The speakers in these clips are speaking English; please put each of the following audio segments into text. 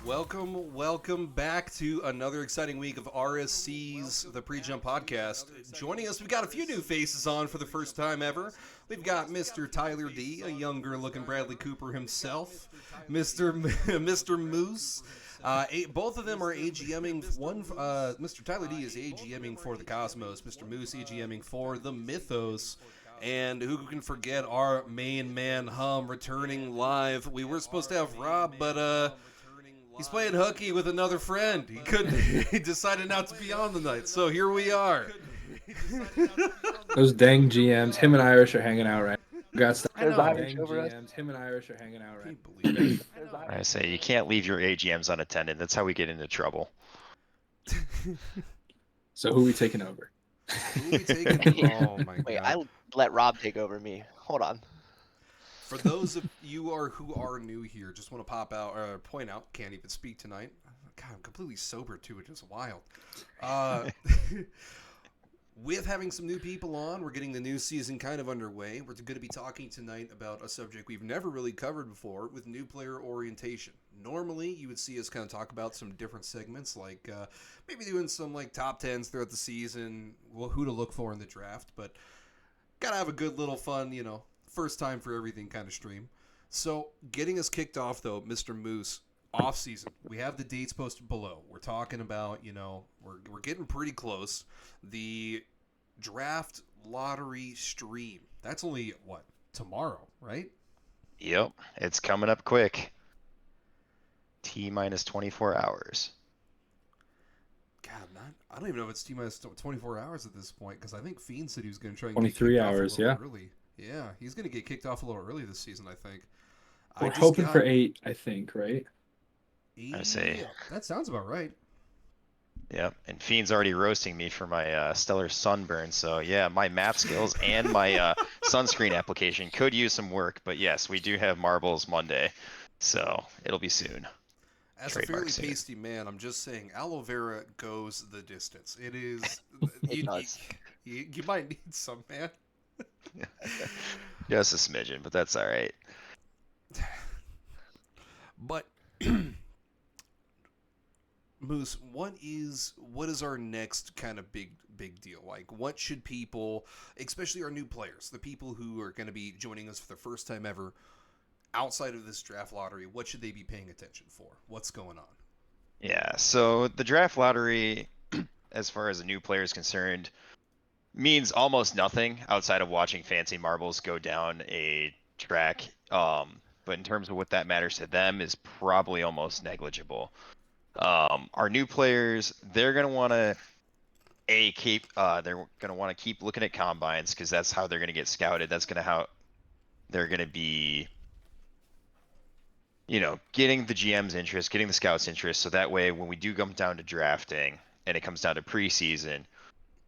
Welcome back to another exciting week of RSC's The Pre-Jump podcast. Joining us, we've got a few new faces on for the first time ever. We've got Mr. Tyler D, a younger-looking Bradley Cooper himself, Mr. Moose. Both of them are AGMing. Mr. Tyler D is AGMing for the Cosmos, Mr. Moose AGMing for the Mythos. And who can forget our main man Hum returning live. We were supposed to have Rob, but he's playing hooky with another friend. He couldn't. He decided not to be on the night. So here we are. Those dang GMs. Him and Irish are hanging out right now. Got stuff. There's Irish Dang over us. GMs. Him and Irish are hanging out right now. Can you believe it? I say you can't leave your AGMs unattended. That's how we get into trouble. So who we taking over? Who we taking? Oh my Wait, god. I let Rob take over me. Hold on. For those of you who are new here, just want to point out, can't even speak tonight. God, I'm completely sober too, which is wild. With having some new people on, we're getting the new season kind of underway. We're going to be talking tonight about a subject we've never really covered before with new player orientation. Normally, you would see us kind of talk about some different segments, like maybe doing some like top 10s throughout the season, who to look for in the draft, but gotta have a good little fun, first time for everything kind of stream. So getting us kicked off though, Mr. Moose, off season. We have the dates posted below. We're talking about, we're getting pretty close. The draft lottery stream. That's only tomorrow, right? Yep, it's coming up quick. T-minus 24 hours. God, I don't even know if it's T-minus 24 hours at this point, because I think Fiend said he was going to try and 23 hours, yeah. Early. Yeah, he's going to get kicked off a little early this season, I think. We're hoping for 8, I think, right? I say. Yeah, that sounds about right. Yep, and Fiend's already roasting me for my stellar sunburn, so yeah, my map skills and my sunscreen application could use some work, but yes, we do have marbles Monday, so it'll be soon. As a fairly pasty man, I'm just saying, aloe vera goes the distance. It is. It does. You might need some, man. Just a smidgen, but that's all right. But Moose, what is our next kind of big deal? Like, what should people, especially our new players, the people who are going to be joining us for the first time ever, outside of this draft lottery, what should they be paying attention for? What's going on? Yeah, so the draft lottery, as far as a new player is concerned, means almost nothing outside of watching fancy marbles go down a track. But in terms of what that matters to them is probably almost negligible. Our new players, they're gonna want to keep looking at combines, because that's how they're gonna get scouted. That's how they're gonna be, getting the GM's interest, getting the scouts' interest. So that way, when we do come down to drafting and it comes down to preseason,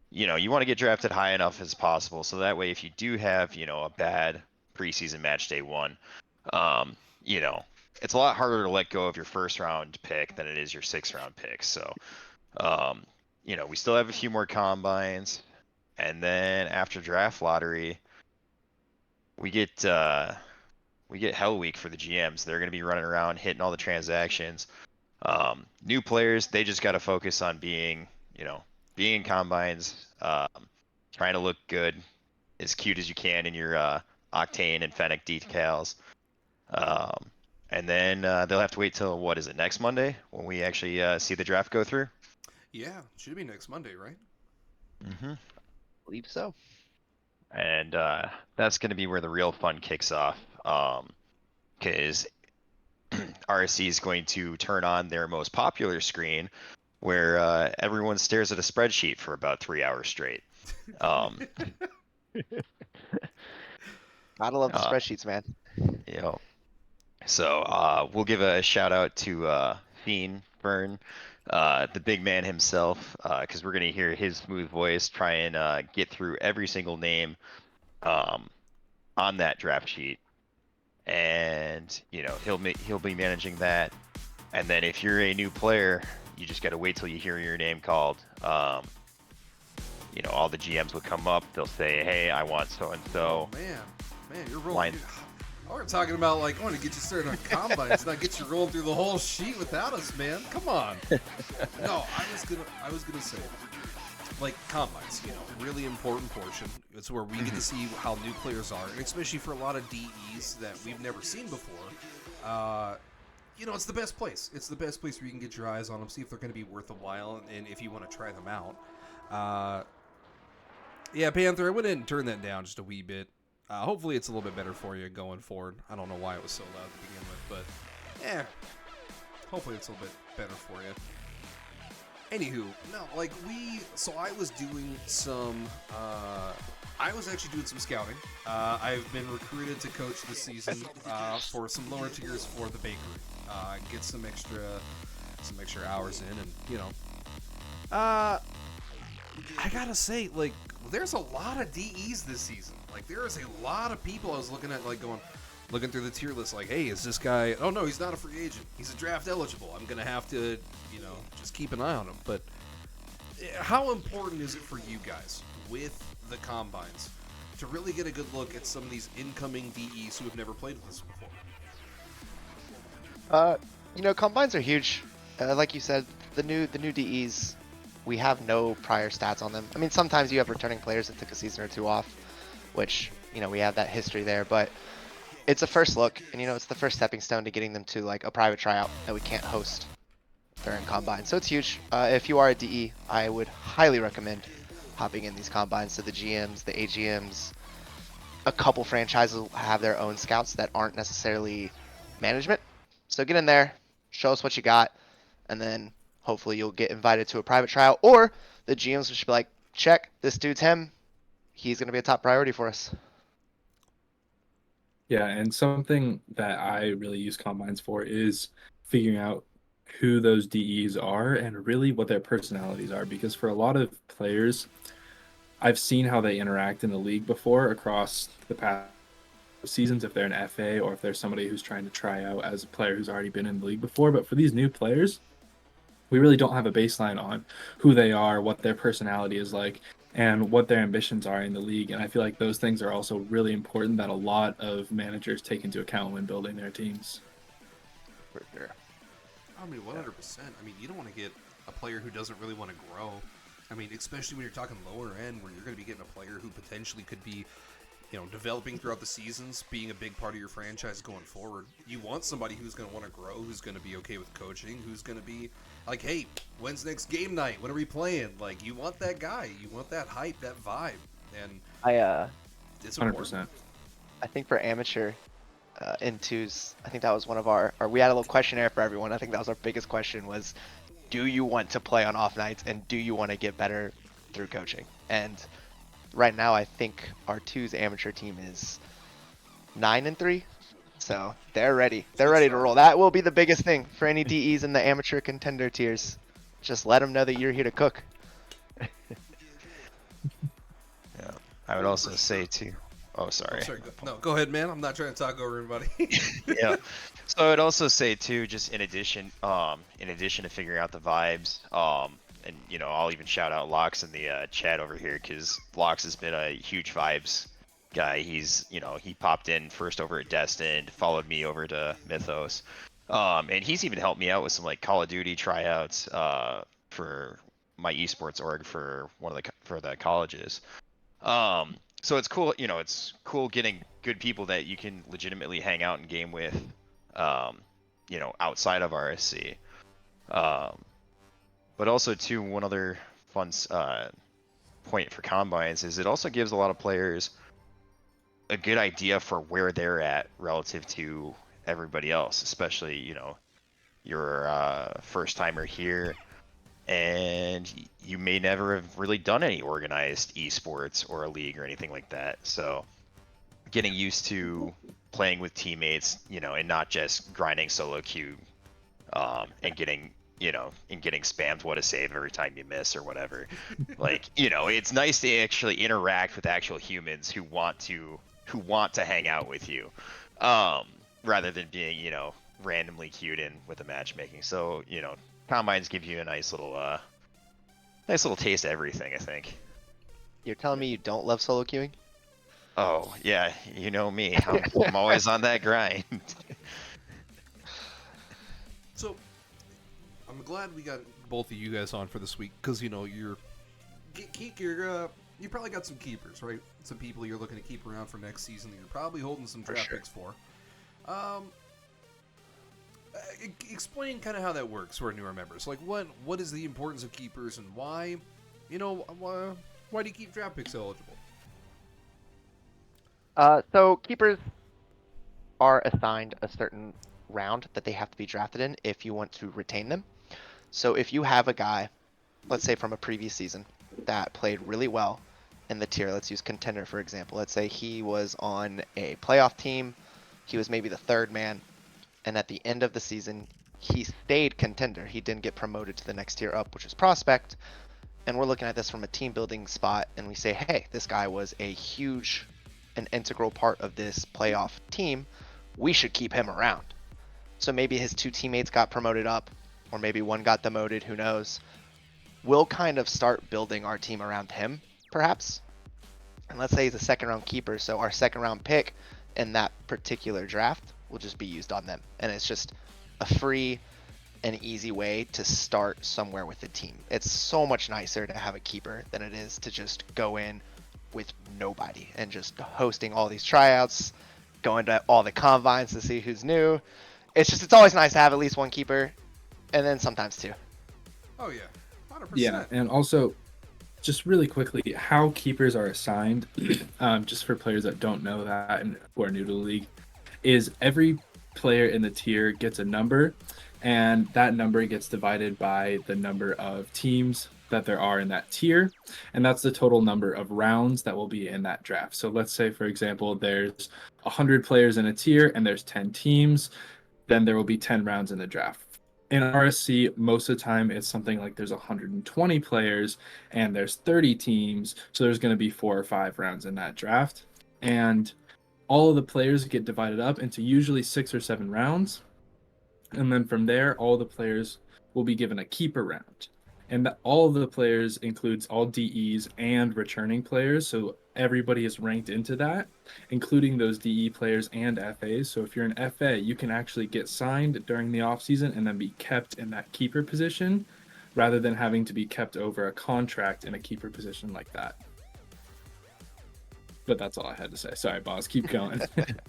you want to get drafted high enough as possible. So that way, if you do have, a bad preseason match day one, it's a lot harder to let go of your first round pick than it is your 6th round pick. So, we still have a few more combines, and then after draft lottery, we get Hell Week for the GMs. They're going to be running around hitting all the transactions. New players, they just got to focus on being in combines, trying to look good, as cute as you can in your Octane and Fennec decals. And then they'll have to wait till, next Monday when we actually see the draft go through? Yeah, should be next Monday, right? Mm-hmm. I believe so. And that's going to be where the real fun kicks off, because RSC is going to turn on their most popular screen, where everyone stares at a spreadsheet for about 3 hours straight. Gotta love the spreadsheets, man. So we'll give a shout out to Fiend Fern, the big man himself, because we're going to hear his smooth voice try and get through every single name on that draft sheet. And, he'll be managing that. And then if you're a new player, you just got to wait till you hear your name called. All the GMs will come up. They'll say, hey, I want so-and-so. Oh, man, you're rolling. Oh, we're talking about like, I want to get you started on combines, not get you rolling through the whole sheet without us, man. Come on. No, I was gonna say, like combines, really important portion. It's where we get to see how new players are, and especially for a lot of DEs that we've never seen before. It's the best place. It's the best place where you can get your eyes on them, see if they're going to be worth a while, and if you want to try them out. Yeah, Panther, I went in and turned that down just a wee bit. Hopefully it's a little bit better for you going forward. I don't know why it was so loud to begin with, but hopefully it's a little bit better for you. Anywho, no, so I was doing I was actually doing some scouting. I've been recruited to coach this season for some lower tiers for the bakery. Get some extra hours in, and I gotta say, there's a lot of DEs this season. There is a lot of people I was looking at, looking through the tier list, hey, is this guy? Oh no, he's not a free agent. He's a draft eligible. I'm gonna have to, just keep an eye on him. But how important is it for you guys with the combines to really get a good look at some of these incoming DEs who have never played with us before? Combines are huge. Like you said, the new DEs, we have no prior stats on them. I mean, sometimes you have returning players that took a season or two off, which, we have that history there, but it's a first look, and it's the first stepping stone to getting them to a private tryout that we can't host during combine. So it's huge. If you are a DE, I would highly recommend hopping in these combines. So the GMs, the AGMs, a couple franchises will have their own scouts that aren't necessarily management. So get in there, show us what you got, and then hopefully you'll get invited to a private trial, or the GMs will just be like, check, this dude's him. He's going to be a top priority for us. Yeah, and something that I really use combines for is figuring out who those DEs are and really what their personalities are. Because for a lot of players, I've seen how they interact in the league before across the past seasons, if they're an FA or if there's somebody who's trying to try out as a player who's already been in the league before. But for these new players, we really don't have a baseline on who they are, what their personality is like, and what their ambitions are in the league. And I feel like those things are also really important that a lot of managers take into account when building their teams. For sure. I mean, 100%. I mean, you don't want to get a player who doesn't really want to grow. I mean, especially when you're talking lower end, where you're going to be getting a player who potentially could be, developing throughout the seasons, being a big part of your franchise going forward. You want somebody who's going to want to grow, who's going to be okay with coaching, who's going to be like, hey, when's next game night? When are we playing? You want that guy. You want that hype, that vibe. And it's 100%. I think for amateur N2s, I think that was one of our we had a little questionnaire for everyone. I think that was our biggest question was, do you want to play on off nights and do you want to get better through coaching? And right now, I think our 2's amateur team is 9-3. So they're ready. They're ready to roll. That will be the biggest thing for any DEs in the amateur contender tiers. Just let them know that you're here to cook. Yeah. I would also say too. Oh, sorry. Go ahead, man. I'm not trying to talk over everybody. Yeah. So I would also say too, just in addition to figuring out the vibes, and I'll even shout out Lox in the chat over here, because Lox has been a huge vibes guy. He's he popped in first over at Destined, followed me over to Mythos, and he's even helped me out with some Call of Duty tryouts for my esports org for the colleges. So it's cool, it's cool getting good people that you can legitimately hang out and game with, outside of RSC. But also too, one other fun point for combines is it also gives a lot of players a good idea for where they're at relative to everybody else, especially, you're a first timer here and you may never have really done any organized esports or a league or anything like that. So getting used to playing with teammates, and not just grinding solo queue, and getting spammed what a save every time you miss or whatever. It's nice to actually interact with actual humans who want to hang out with you, rather than being, randomly queued in with the matchmaking. So, combines give you a nice little taste of everything, I think. You're telling me you don't love solo queuing? Oh yeah, you know me. I'm always on that grind. So I'm glad we got both of you guys on for this week because you probably got some keepers, right? Some people you're looking to keep around for next season that you're probably holding some For draft sure. picks for. Explain kind of how that works for newer members. Like, what is the importance of keepers and why? Why do you keep draft picks eligible? So keepers are assigned a certain round that they have to be drafted in if you want to retain them. So if you have a guy, let's say from a previous season, that played really well in the tier, let's use contender for example. Let's say he was on a playoff team, he was maybe the third man, and at the end of the season, he stayed contender. He didn't get promoted to the next tier up, which is prospect. And we're looking at this from a team building spot, and we say, hey, this guy was a huge and integral part of this playoff team. We should keep him around. So maybe his two teammates got promoted up, or maybe one got demoted, who knows. We'll kind of start building our team around him, perhaps. And let's say he's a second round keeper, so our second round pick in that particular draft will just be used on them. And it's just a free and easy way to start somewhere with the team. It's so much nicer to have a keeper than it is to just go in with nobody and just hosting all these tryouts, going to all the combines to see who's new. It's always nice to have at least one keeper, and then sometimes two. Oh yeah, 100%. Yeah, and also, just really quickly, how keepers are assigned, just for players that don't know that and who are new to the league, is every player in the tier gets a number, and that number gets divided by the number of teams that there are in that tier, and that's the total number of rounds that will be in that draft. So let's say, for example, there's 100 players in a tier and there's 10 teams, then there will be 10 rounds in the draft. In RSC, most of the time it's something like there's 120 players and there's 30 teams, so there's going to be 4 or 5 rounds in that draft. And all of the players get divided up into usually 6 or 7 rounds. And then from there, all the players will be given a keeper round. And all of the players includes all DEs and returning players, so everybody is ranked into that, including those DE players and FAs. So if you're an FA, you can actually get signed during the offseason and then be kept in that keeper position rather than having to be kept over a contract in a keeper position like that. But that's all I had to say. Sorry, boss. Keep going.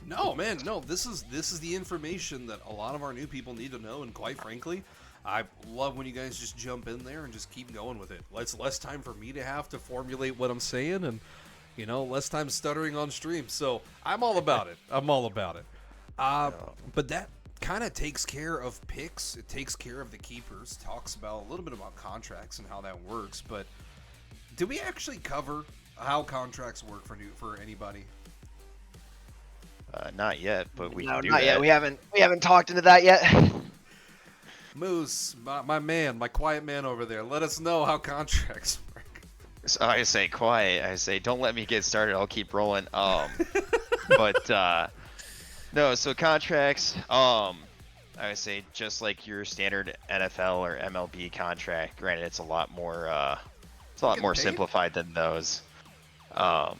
No, man, no. This is the information that a lot of our new people need to know, and quite frankly, I love when you guys just jump in there and just keep going with it. It's less time for me to have to formulate what I'm saying, and less time stuttering on stream. So I'm all about it. I'm all about it. But that kind of takes care of picks. It takes care of the keepers. Talks about a little bit about contracts and how that works. But did we actually cover how contracts work for anybody? Not yet, but we No, can do not that. yet. We haven't talked into that yet. Moose, my man, my quiet man over there, let us know how contracts work. So I say quiet. I say don't let me get started. I'll keep rolling. But no. So contracts. I would say just like your standard NFL or MLB contract. Granted, it's a lot more. It's a lot Get more paid? simplified than those. But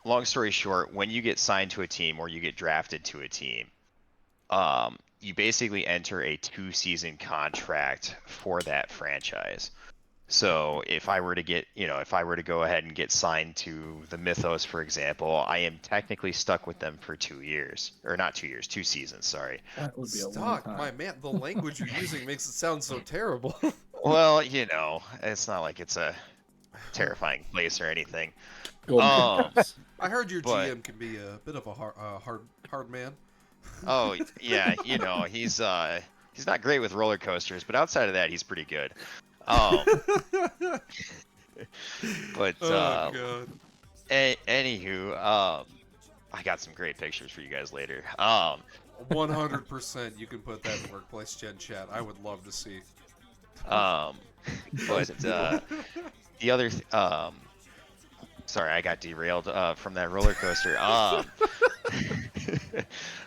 long story short, when you get signed to a team or you get drafted to a team, you basically enter a 2-season contract for that franchise. So if I were to go ahead and get signed to the Mythos, for example, I am technically stuck with them for 2 years, or not 2 years, 2 seasons. Sorry. That would be a long Stuck, time. my man. The language you're using makes it sound so terrible. Well, it's not like it's a terrifying place or anything. Golden Um, handcuffs. I heard your But- GM can be a bit of a hard man. Oh yeah, he's not great with roller coasters, but outside of that, he's pretty good. But Oh god. anywho, I got some great pictures for you guys later. 100% you can put that in workplace gen chat. I would love to see. But the other sorry, I got derailed from that roller coaster.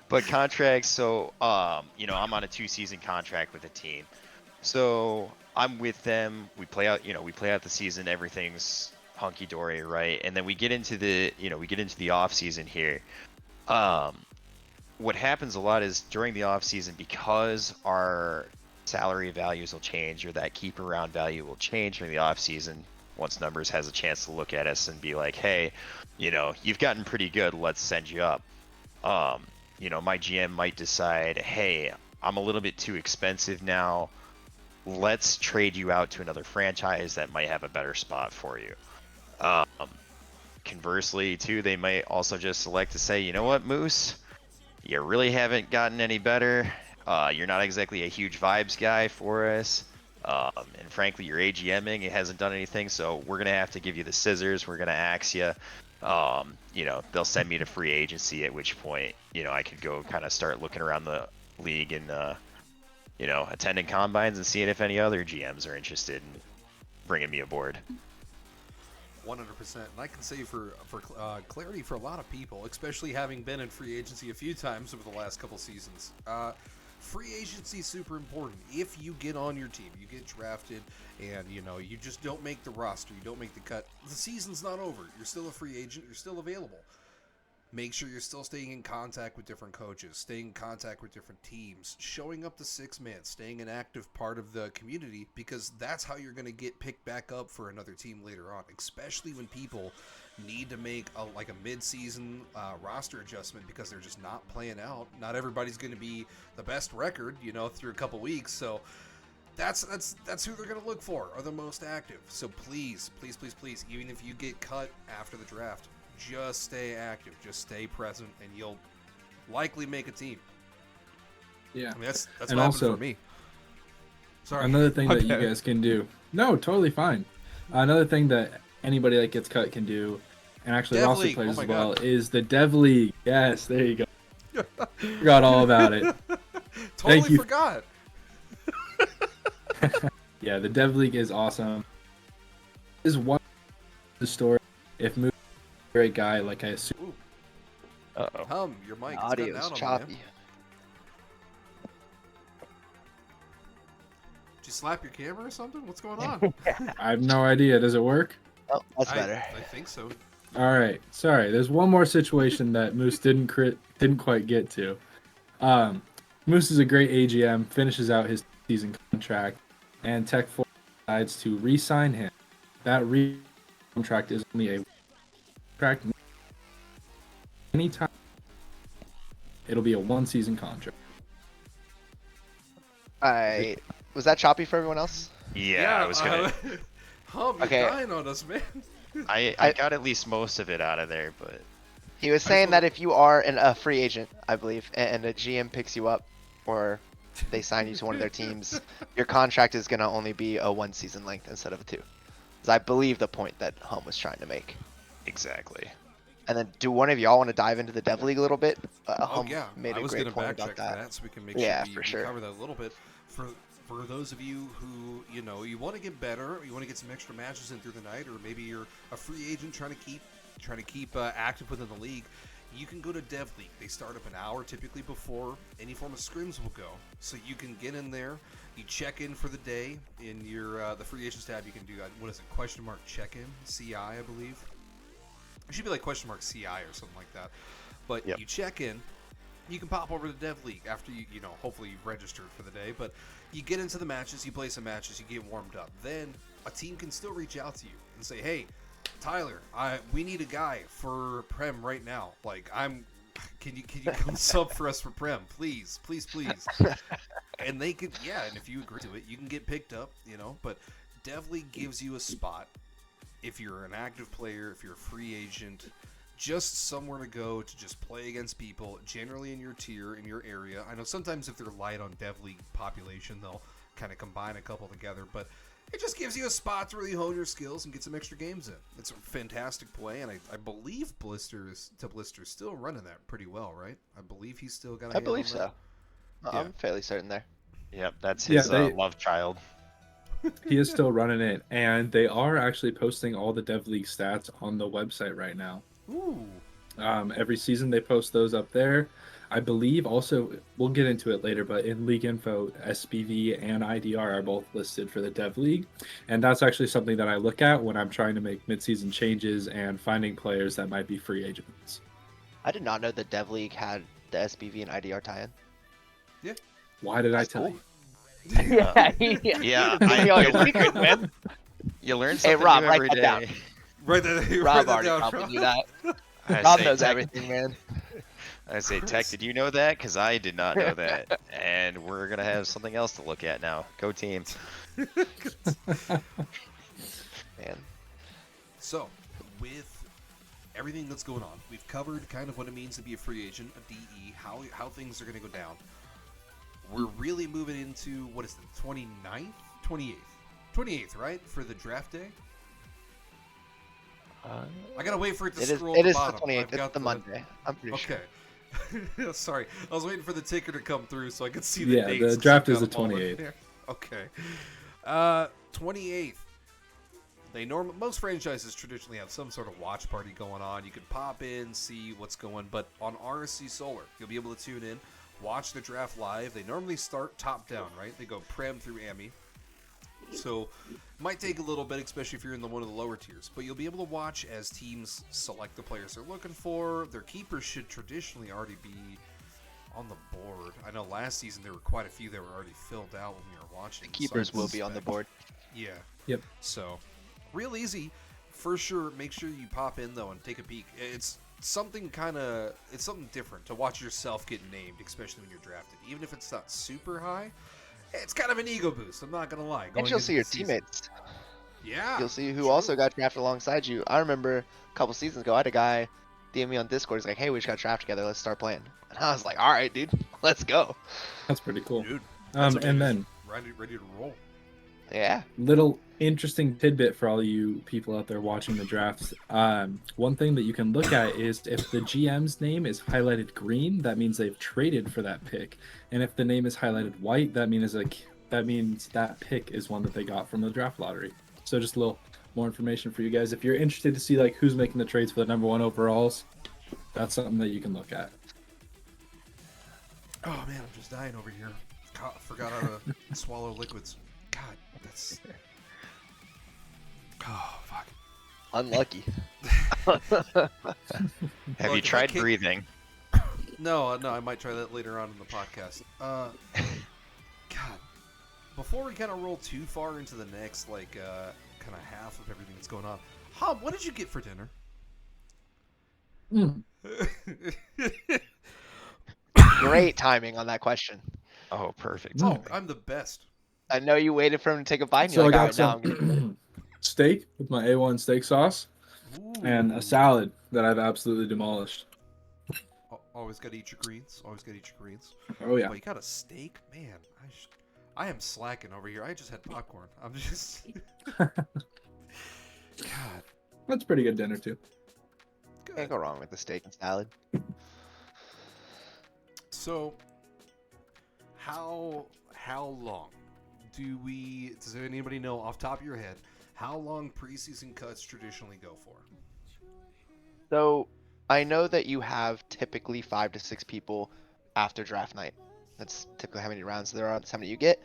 But contracts, so I'm on a 2-season contract with a team. So I'm with them. We play out the season. Everything's hunky dory, right? And then we get into the off season here. What happens a lot is during the off season, because our salary values will change, or that keeper round value will change during the off season. Once numbers has a chance to look at us and be like, hey, you've gotten pretty good, let's send you up. My GM might decide, hey, I'm a little bit too expensive now. Let's trade you out to another franchise that might have a better spot for you. Um, Conversely, too, they might also just select to say, you know what, Moose, you really haven't gotten any better. You're not exactly a huge vibes guy for us. And frankly, your AGMing, it hasn't done anything, so we're going to have to give you the scissors. We're going to axe you. They'll send me to free agency, at which point, I could go kind of start looking around the league and, attending combines and seeing if any other GMs are interested in bringing me aboard. 100%. And I can say for clarity for a lot of people, especially having been in free agency a few times over the last couple seasons, free agency is super important. If you get on your team, you get drafted, and you just don't make the roster, you don't make the cut, the season's not over. You're still a free agent. You're still available. Make sure you're still staying in contact with different coaches, staying in contact with different teams, showing up to 6-man, staying an active part of the community, because that's how you're going to get picked back up for another team later on, especially when people need to make a mid-season roster adjustment because they're just not playing out. Not everybody's going to be the best record, through a couple weeks, so that's who they're going to look for, are the most active. So please, please, please, please, even if you get cut after the draft, just stay active, just stay present, and you'll likely make a team. Yeah. I mean, that's what And happened also, for me. Sorry. another thing My that you bad. guys can do. No, totally fine. Another thing that anybody that gets cut can do, and actually Dev roster League, players oh my as well, God. is the Dev League. Yes, there you go. Forgot all about it. Totally Thank you. forgot. Yeah, the Dev League is awesome. Is one the story. If Moose is a great guy, like I assume. Ooh, Uh-oh. your mic is Audio cutting is out on me, choppy. man. Did you slap your camera or something? What's going on? I have no idea. Does it work? Oh, that's better. I think so. All right. Sorry. There's one more situation that Moose didn't quite get to. Moose is a great AGM, finishes out his season contract, and Tech 4 decides to re-sign him. That contract is only a contract. Anytime, it'll be a one-season contract. Was that choppy for everyone else? Yeah, I was gonna. You're Okay. dying on us, man. I got at least most of it out of there, but He was saying that if you are a free agent, I believe, and a GM picks you up, or they sign you to one of their teams, your contract is gonna only be a 1-season length instead of a 2. Is I believe the point that Hum was trying to make. exactly. And then, do one of y'all want to dive into the Dev League a little bit? Oh Hum yeah, made I a was great gonna point backcheck about for that. that, so we can make Yeah, sure for we sure. cover that a little bit. For those of you who you want to get better, you want to get some extra matches in through the night, or maybe you're a free agent trying to keep active within the league, you can go to Dev League. They start up an hour typically before any form of scrims will go, so you can get in there. You check in for the day in your the free agents tab. You can do what is it? ? Check in CI, I believe. It should be like ? CI or something like that. But Yep. you check in. You can pop over to Dev League after you hopefully you've registered for the day. But you get into the matches, you play some matches, you get warmed up. Then a team can still reach out to you and say, "Hey, Tyler, we need a guy for Prem right now. Like, can you come sub for us for Prem, please, please, please?" And they could, yeah. And if you agree to it, you can get picked up. But Dev League gives you a spot if you're an active player, if you're a free agent. Just somewhere to go to just play against people, generally in your tier, in your area. I know sometimes if they're light on Dev League population, they'll kind of combine a couple together, but it just gives you a spot to really hone your skills and get some extra games in. It's a fantastic play, and I believe Blister is still running that pretty well, right? I believe he's still got a I hand believe on so. that. I'm fairly certain there. Yep, that's Yeah, his they- love child. He is still running it, and they are actually posting all the Dev League stats on the website right now. Ooh. Every season they post those up there. I believe also, we'll get into it later, but in League Info, SBV and IDR are both listed for the Dev League. And that's actually something that I look at when I'm trying to make midseason changes and finding players that might be free agents. I did not know the Dev League had the SBV and IDR tie-in. Why did I That's tell cool. you? Yeah, Yeah, Give me all you your secrets, man. learn Hey, something Rob, new write every that down. day. Right there. Rob already probably knew that. I Rob say, knows Tech, everything, man. I say, Tech, Chris. did you know that? Because I did not know that. And we're going to have something else to look at now. Go team. Man. So, with everything that's going on, we've covered kind of what it means to be a free agent, a DE, how things are going to go down. We're really moving into, what is it, 29th? 28th. 28th, right? For the draft day? I gotta wait for it to scroll to It the is the bottom. 28th. I've got It's the Monday. I'm pretty sure. Okay. Sorry. I was waiting for the ticker to come through so I could see the Yeah, dates. the 'cause draft I've is the got 'em all in 28th. there. Okay. 28th. Most franchises traditionally have some sort of watch party going on. You can pop in, see what's going, but on RSC Solar, you'll be able to tune in, watch the draft live. They normally start top down, right? They go Prem through Ami. So might take a little bit, especially if you're in one of the lower tiers. But you'll be able to watch as teams select the players they're looking for. Their keepers should traditionally already be on the board. I know last season there were quite a few that were already filled out when we were watching. The keepers will be on the board. Yeah. Yep. So, real easy. For sure, make sure you pop in, though, and take a peek. It's something different to watch yourself get named, especially when you're drafted. Even if it's not super high, it's kind of an ego boost. I'm not going to lie. And going you'll into see your the season. teammates. Yeah. You'll see who true. also got drafted alongside you. I remember a couple seasons ago, I had a guy DM me on Discord. He's like, "Hey, we just got drafted together. Let's start playing." And I was like, "All right, dude, let's go." That's pretty cool. Dude, that's And amazing. then, ready to roll. Yeah. little interesting tidbit for all you people out there watching the drafts. One thing that you can look at is if the GM's name is highlighted green, that means they've traded for that pick, and if the name is highlighted white, that means that pick is one that they got from the draft lottery. So just a little more information for you guys. If you're interested to see like who's making the trades for the number 1 overalls, that's something that you can look at. Oh, man, I'm just dying over here. Forgot how to swallow liquids. God, that's... Oh, fuck. Unlucky. Have Look, you if I tried can't- breathing? No, I might try that later on in the podcast. God, before we kind of roll too far into the next, kind of half of everything that's going on, Hob, what did you get for dinner? Great timing on that question. Oh, perfect. Oh, I'm the best. I know you waited for him to take a bite. And So you're I like, got "All right, now I'm gonna some steak with my A1 steak sauce and Ooh. a salad that I've absolutely demolished. Always got to eat your greens. Always got to eat your greens. Oh yeah. But you got a steak? Man, I am slacking over here. I just had popcorn. I'm just... God. That's pretty good dinner too. Good. Can't go wrong with the steak and salad." So, how long does anybody know off the top of your head how long preseason cuts traditionally go for? So I know that you have typically 5 to 6 people after draft night. That's typically how many rounds there are. That's how many you get.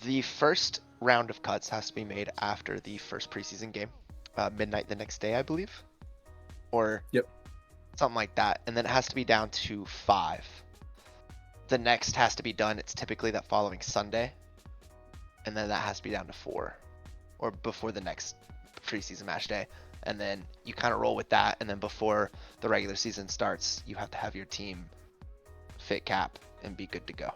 The first round of cuts has to be made after the first preseason game, midnight the next day, I believe, or Yep. something like that. And then it has to be down to 5. The next has to be done. It's typically that following Sunday, and then that has to be down to 4, or before the next preseason match day. And then you kind of roll with that, and then before the regular season starts, you have to have your team fit cap and be good to go.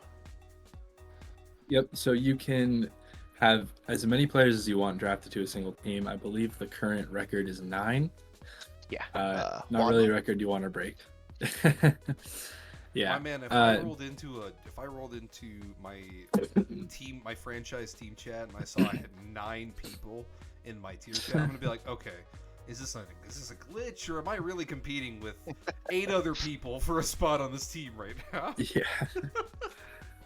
Yep. So you can have as many players as you want drafted to a single team. I believe the current record is 9. Yeah. Not Juan? really a record you want to break. Yeah. My man, if I rolled into my team, my franchise team chat, and I saw I had 9 people in my tier chat, I'm gonna be like, okay, is this a glitch, or am I really competing with 8 other people for a spot on this team right now? Yeah.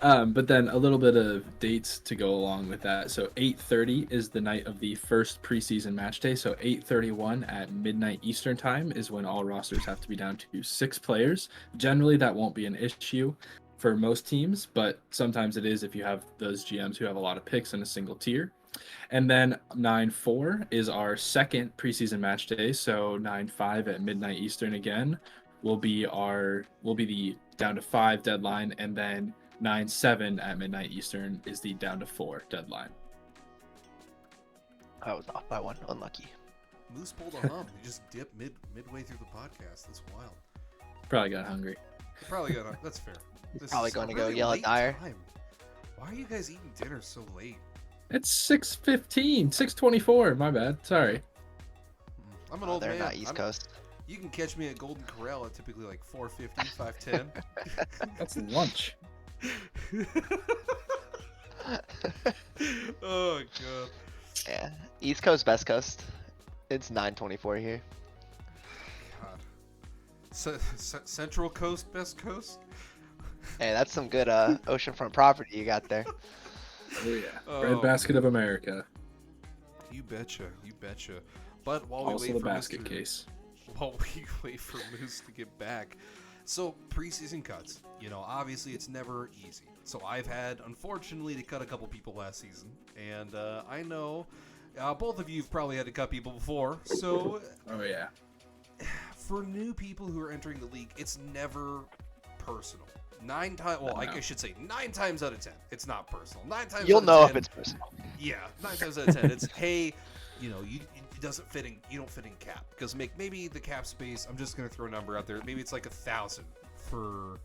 But then a little bit of dates to go along with that. So 8:30 is the night of the first preseason match day. So 8:31 at midnight Eastern time is when all rosters have to be down to 6 players. Generally, that won't be an issue for most teams, but sometimes it is if you have those GMs who have a lot of picks in a single tier. And then 9/4 is our second preseason match day. So 9/5 at midnight Eastern again will be the down to 5 deadline, and then 9/7 at midnight Eastern is the down to 4 deadline. I was off by 1. Unlucky. Moose pulled a hump. He just dipped midway through the podcast. That's wild. Probably got hungry. He probably got. That's fair. This Probably is a going to go really yell at late Dyer. time. Why are you guys eating dinner so late? It's 6:15, 6:24. My bad. Sorry. I'm an old They're man. not East Coast. You can catch me at Golden Corral at typically like 4:50, 5:10. That's lunch. Oh god. Yeah. East Coast, West Coast. It's 9:24 here. God. Central Coast, Best Coast. Hey, that's some good oceanfront property you got there. Oh yeah. Oh, Bread basket of America. You betcha. You betcha. But while we Also wait the for basket Mr. case. While we wait for Moose to get back. So, preseason cuts. You know, obviously it's never easy. So I've had, unfortunately, to cut a couple people last season. And I know both of you have probably had to cut people before. So, Oh yeah. for new people who are entering the league, it's never personal. 9 times, well, No. I should say 9 times out of 10, it's not personal. 9 times You'll out of know 10, if it's personal. Yeah, 9 times out of 10, it's, hey, you know, it doesn't fit in, you don't fit in cap. Because maybe the cap space, I'm just going to throw a number out there, maybe it's like 1,000 for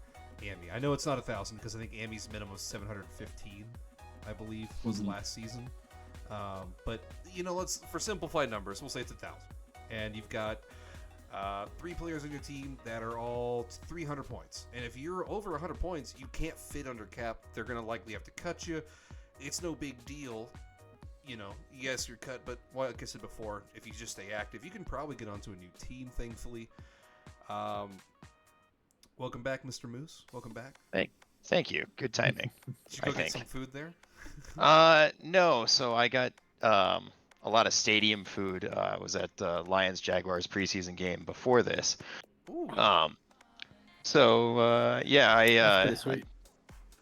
Amy. I know it's not 1,000 because I think Amy's minimum was 715, I believe, was last season. But, you know, for simplified numbers, we'll say it's 1,000. And you've got 3 players on your team that are all 300 points. And if you're over 100 points, you can't fit under cap. They're going to likely have to cut you. It's no big deal. You know, yes, you're cut, but like I said before, if you just stay active, you can probably get onto a new team, thankfully. Welcome back, Mr. Moose. Welcome back. Thank you. Good timing. Did you go I get think. some food there? No. So I got a lot of stadium food. I was at Lions Jaguars preseason game before this. Ooh. So yeah, That's pretty sweet.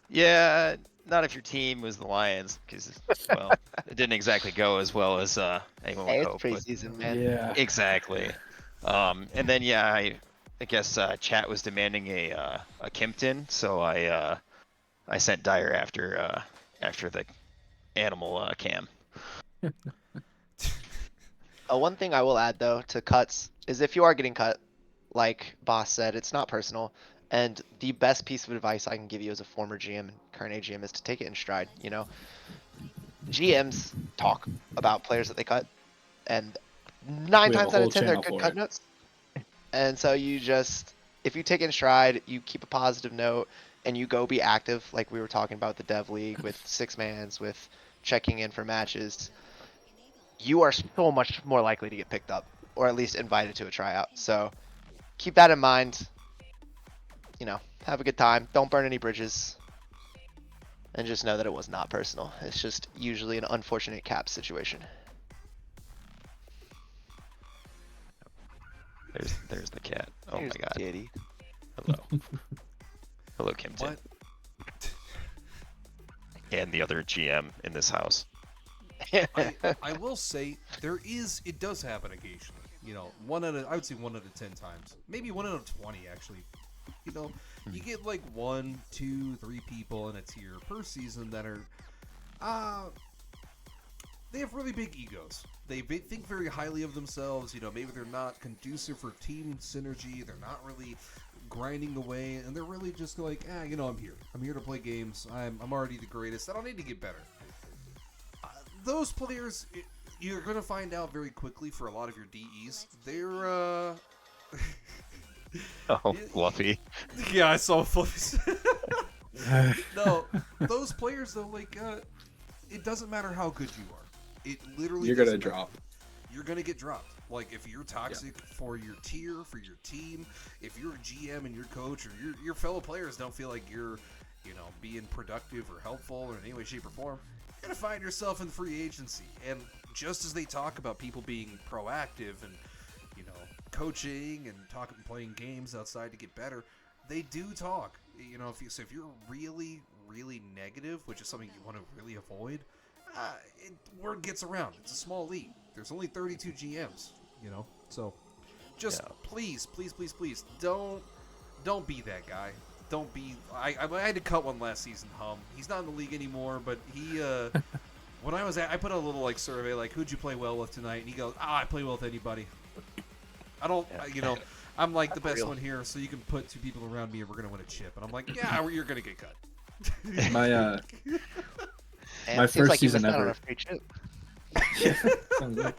yeah, not if your team was the Lions, because well, it didn't exactly go as well as anyone Hey, would it's hope. But preseason, man. Yeah. exactly. And then yeah, I guess chat was demanding a Kimpton, so I sent Dyer after the animal cam. One thing I will add though to cuts is if you are getting cut, like Boss said, it's not personal. And the best piece of advice I can give you as a former GM and current AGM is to take it in stride. You know, GMs talk about players that they cut, and 9 We have times a out whole of 10 they're channel good for cut it. notes. And so you just, if you take it in stride, you keep a positive note, and you go be active, like we were talking about the Dev League with 6-mans, with checking in for matches, you are so much more likely to get picked up, or at least invited to a tryout. So keep that in mind. You know, have a good time. Don't burn any bridges. And just know that it was not personal. It's just usually an unfortunate cap situation. There's the cat. Oh Here's my god. Kitty. Hello. Hello, Kimpton. What? And the other GM in this house. I will say it does happen occasionally. You know, I would say 1 out of 10 times, maybe 1 out of 20 actually. You know, you get like 1, 2, 3 people in a tier per season that are, they have really big egos. They think very highly of themselves. You know, maybe they're not conducive for team synergy. They're not really grinding away, and they're really just like, you know, I'm here. I'm here to play games. I'm already the greatest. I don't need to get better. Those players, you're going to find out very quickly for a lot of your DEs. They're, Oh, Fluffy. yeah, I saw Fluffy. No, those players though, like, it doesn't matter how good you are. It literally You're gonna doesn't matter. drop. You're gonna get dropped. Like if you're toxic for your tier, for your team, if you're a GM and your coach or your fellow players don't feel like you're being productive or helpful in any way, shape, or form, you're gonna find yourself in free agency. And just as they talk about people being proactive and coaching and playing games outside to get better, they do talk. If you're really, really negative, which is something you want to really avoid, word gets around. It's a small league. There's only 32 GMs. So just please, please, please, please don't be that guy. Don't be. I had to cut one last season. He's not in the league anymore, but he. When I put a little survey who'd you play well with tonight, and he goes, I play well with anybody. I don't, I'm the best one here, so you can put 2 people around me and we're gonna win a chip. And I'm like, yeah, you're gonna get cut. My And my it seems first like you season missed out on ever. a free chip. Sounds good.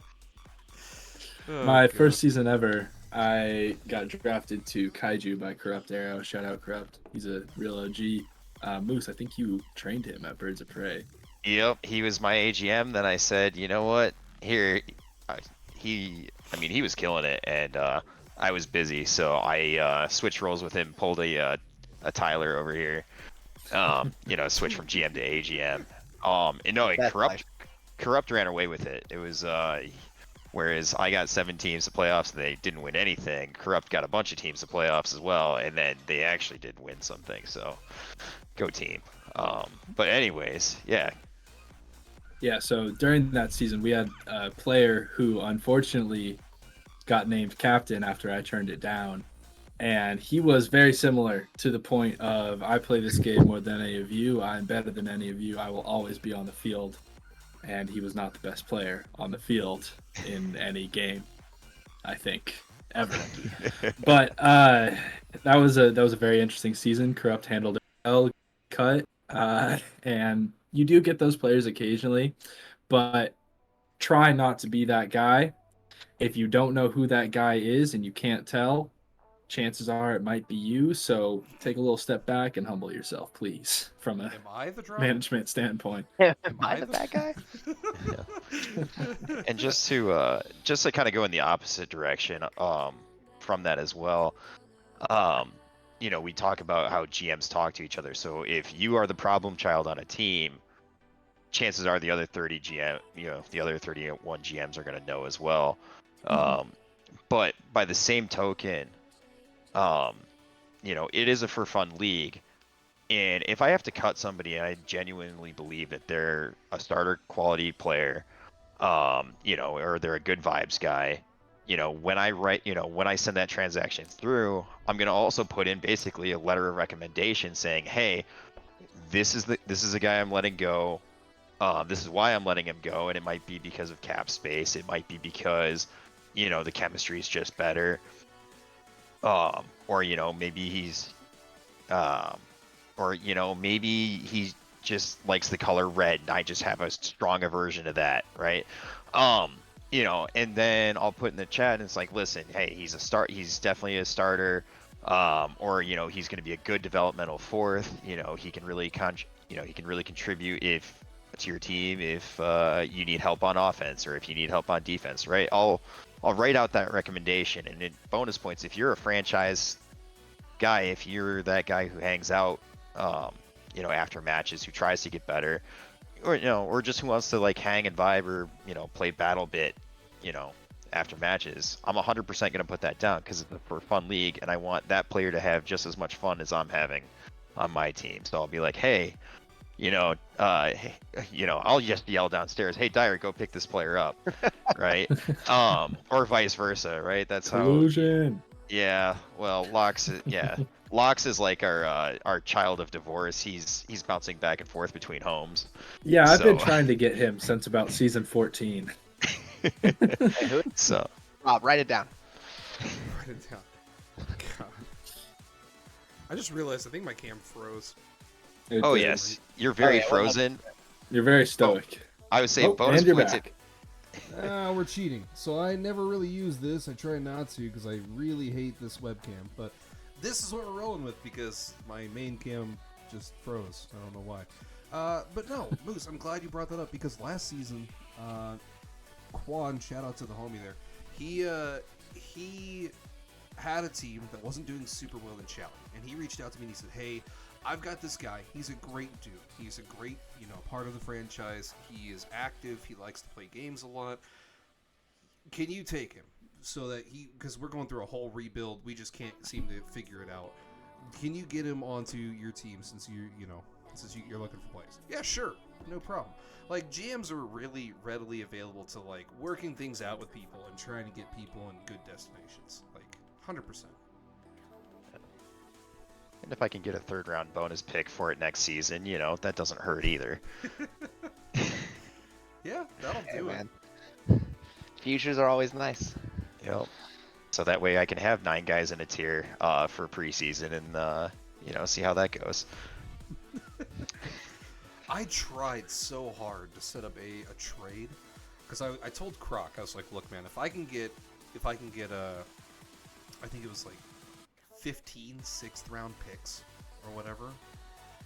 Oh, My God. first season ever, I got drafted to Kaiju by Corrupt Arrow. Shout out Corrupt. He's a real OG. Moose, I think you trained him at Birds of Prey. Yep, he was my AGM. Then I said, you know what? Here, he was killing it, and I was busy, so I switched roles with him, pulled a Tyler over here. Switch from GM to AGM. And no, That's Corrupt ran away with it. It was whereas I got 7 teams to playoffs and they didn't win anything. Corrupt got a bunch of teams to playoffs as well, and then they actually did win something. So, go team. But anyways, yeah. Yeah, so during that season, we had a player who unfortunately got named captain after I turned it down. And he was very similar to the point of, I play this game more than any of you. I'm better than any of you. I will always be on the field. And he was not the best player on the field in any game, I think, ever. But that was a very interesting season. Corrupt handled it well, cut, and you do get those players occasionally, but try not to be that guy. If you don't know who that guy is and you can't tell, chances are it might be you. So take a little step back and humble yourself, please, from a Am I the drama? management standpoint. Am Am I the bad guy? And just to kind of go in the opposite direction, from that as well, we talk about how GMs talk to each other. So if you are the problem child on a team, chances are the other 30 the other 31 GMs are going to know as well. But by the same token, it is a for fun league. And if I have to cut somebody, and I genuinely believe that they're a starter quality player, or they're a good vibes guy, when I send that transaction through, I'm going to also put in basically a letter of recommendation saying, hey, this is a guy I'm letting go. This is why I'm letting him go. And it might be because of cap space. It might be because, the chemistry is just better. Or, maybe he's, maybe he just likes the color red and I just have a strong aversion to that, right? And then I'll put in the chat and it's like, listen, hey, he's definitely a starter. Or, he's going to be a good developmental fourth. He can really contribute to your team if you need help on offense or if you need help on defense, right? I'll write out that recommendation, and in bonus points, if you're a franchise guy, if you're that guy who hangs out, after matches, who tries to get better, or just who wants to hang and vibe or play battle bit, after matches, I'm 100% going to put that down because it's a for fun league, and I want that player to have just as much fun as I'm having on my team. So I'll be like, hey, I'll just yell downstairs, hey, Dyer, go pick this player up, right? Or vice versa, right? That's Collusion. Yeah, well, Lox is like our child of divorce. He's bouncing back and forth between homes. Yeah, I've been So- trying to get him since about season 14. Hey, who? So Rob, write it down. Write it down. God. I just realized I think my cam froze. It oh did. yes, you're very yeah, well, frozen. You're very stoic. I would say Oh, bonus and you're points. back. We're cheating. So I never really use this. I try not to because I really hate this webcam. But This is what we're rolling with because my main cam just froze. I don't know why. But no, Moose, I'm glad you brought that up because last season, Quan, shout out to the homie there, he had a team that wasn't doing super well in Challenge, and he reached out to me and he said, hey, I've got this guy. He's a great dude. He's a great, part of the franchise. He is active. He likes to play games a lot. Can you take him so that because we're going through a whole rebuild, we just can't seem to figure it out. Can you get him onto your team since you're looking for plays? Yeah, sure. No problem. Like, GMs are really readily available to, like, working things out with people and trying to get people in good destinations. Like, 100%. And if I can get a 3rd round bonus pick for it next season, that doesn't hurt either. Yeah, that'll do it. Man. Futures are always nice. Yep. So that way I can have 9 guys in a tier for preseason and see how that goes. I tried so hard to set up a trade because I told Croc, I was like, look, man, if I can get I think it was like 15 6th round picks or whatever.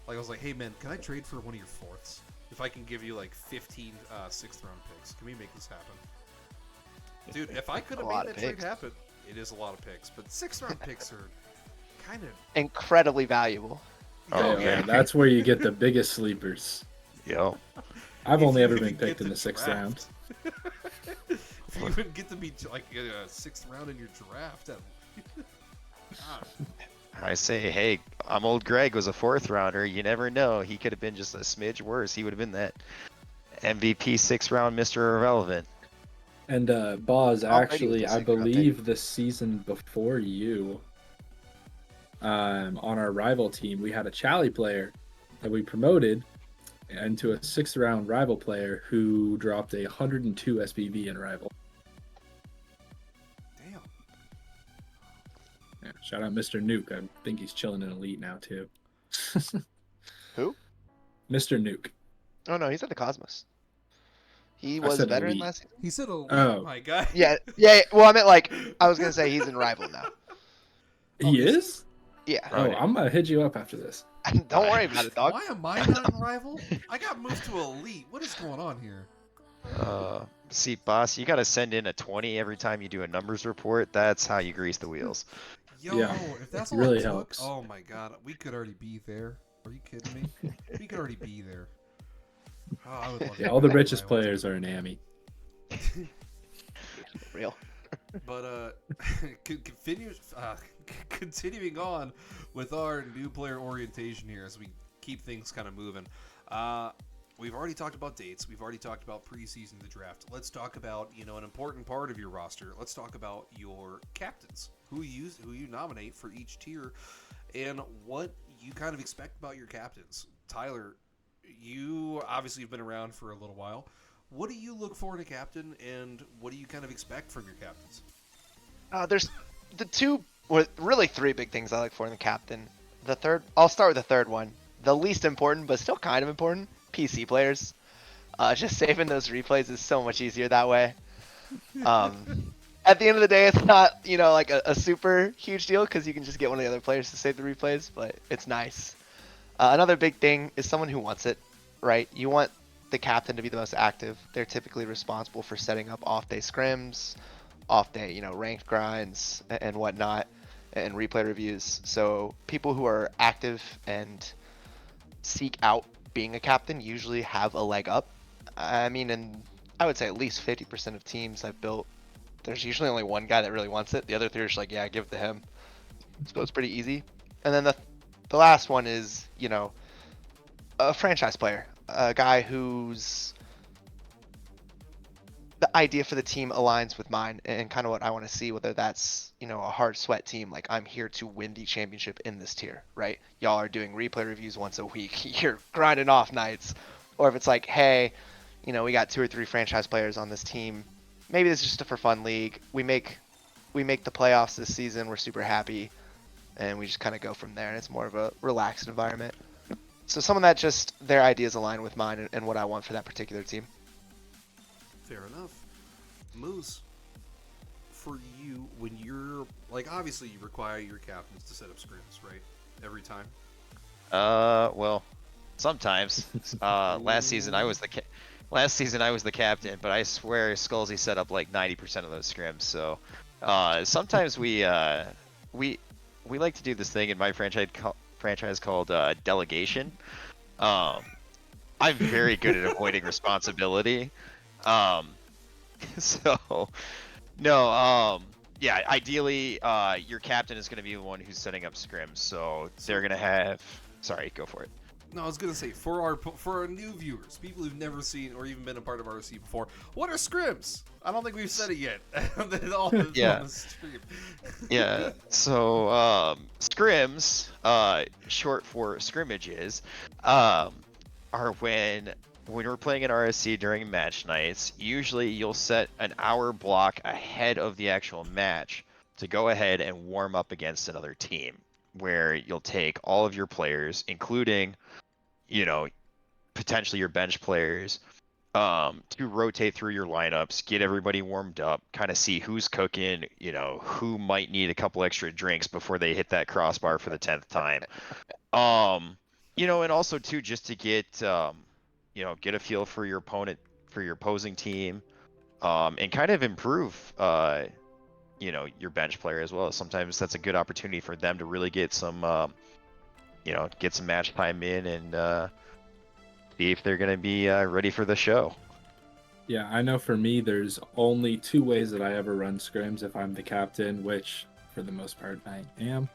Like, I was like, hey man, can I trade for one of your 4ths? If I can give you like 15 6th round picks, can we make this happen? Dude, if I could have made that trade happen, it is a lot of picks, but 6th round picks are kind of incredibly valuable. Oh, yeah, that's where you get the biggest sleepers. Yo. I've If only you ever even been picked get in the the 6th draft. round. If you even get to be like a 6th round in your draft, God. I say, hey, I'm old Greg was a 4th rounder. You never know. He could have been just a smidge worse. He would have been that MVP 6th round Mr. Irrelevant. And Boz, Already with actually, the I 6th round pick. believe the season before you, on our rival team, we had a Chally player that we promoted into a 6th round rival player who dropped a 102 SPV in rival. Damn. Yeah, shout out Mr. Nuke. I think he's chilling in Elite now too. Who? Mr. Nuke. Oh no, he's at the Cosmos. He I was said veteran elite. last season. He said elite, Oh. my guy. Yeah. Well, I meant like I was gonna say he's in rival now. Oh, He is is? Yeah. Oh, Right. I'm gonna hit you up after this. Don't worry about it, dog. Why am I not in rival? I got moved to elite. What is going on here? See, boss, you got to send in a 20 every time you do a numbers report. That's how you grease the wheels. Yo, Yeah, if that's it all really it took, helps. oh my god, we could already be there. Are you kidding me? We could already be there. Oh, I would love to Yeah, be all the in richest rival. players are in AMI. Real. But continuing on with our new player orientation here as we keep things kind of moving. We've already talked about dates. We've already talked about preseason, the draft. Let's talk about an important part of your roster. Let's talk about your captains, who you nominate for each tier, and what you kind of expect about your captains. Tyler, you obviously have been around for a little while. What do you look for in a captain, and what do you kind of expect from your captains? There's the two, or really 3 big things I look for in the captain. The third, I'll start with the third one. The least important, but still kind of important, PC players. Just saving those replays is so much easier that way. At the end of the day, it's not, like a super huge deal because you can just get one of the other players to save the replays, but it's nice. Another big thing is someone who wants it, right? You want the captain to be the most active. They're typically responsible for setting up off-day scrims, off-day, ranked grinds and whatnot, and replay reviews. So people who are active and seek out being a captain usually have a leg up. I mean, and I would say at least 50% of teams I've built, there's usually only one guy that really wants it. The other 3 are just like, yeah, give it to him. So it's pretty easy. And then the last one is, a franchise player, a guy whose the idea for the team aligns with mine and kind of what I want to see, whether that's, a hard sweat team, like I'm here to win the championship in this tier, right? Y'all are doing replay reviews once a week. You're grinding off nights. Or if it's like, hey, we got 2 or 3 franchise players on this team. Maybe this is just a for fun league. We make the playoffs this season. We're super happy. And we just kind of go from there. And it's more of a relaxed environment. So someone that just their ideas align with mine and what I want for that particular team. Fair enough. Moose, for you, when you're obviously you require your captains to set up scrims, right? Every time. Well, sometimes. Last season I was the captain, but I swear Skullsy set up like 90% of those scrims. So sometimes we like to do this thing in my franchise called Delegation. Um, I'm very good at avoiding responsibility. Um, so no, yeah, ideally, your captain is going to be the one who's setting up scrims, so they're going to have. Sorry, go for it. No, I was gonna say for our new viewers, people who've never seen or even been a part of RC before, what are scrims? I don't think we've said it yet. Yeah. On the stream. Yeah, so scrims, short for scrimmages, are when we're playing an RSC during match nights. Usually, you'll set an hour block ahead of the actual match to go ahead and warm up against another team, where you'll take all of your players, including, you know, potentially your bench players, to rotate through your lineups, get everybody warmed up, kind of see who's cooking, who might need a couple extra drinks before they hit that crossbar for the 10th time. And also too, just to get get a feel for your opponent, for your opposing team, and kind of improve your bench player as well. Sometimes that's a good opportunity for them to really get some get some match time in and see if they're going to be ready for the show. Yeah, I know for me, there's only two ways that I ever run scrims if I'm the captain, which for the most part I am.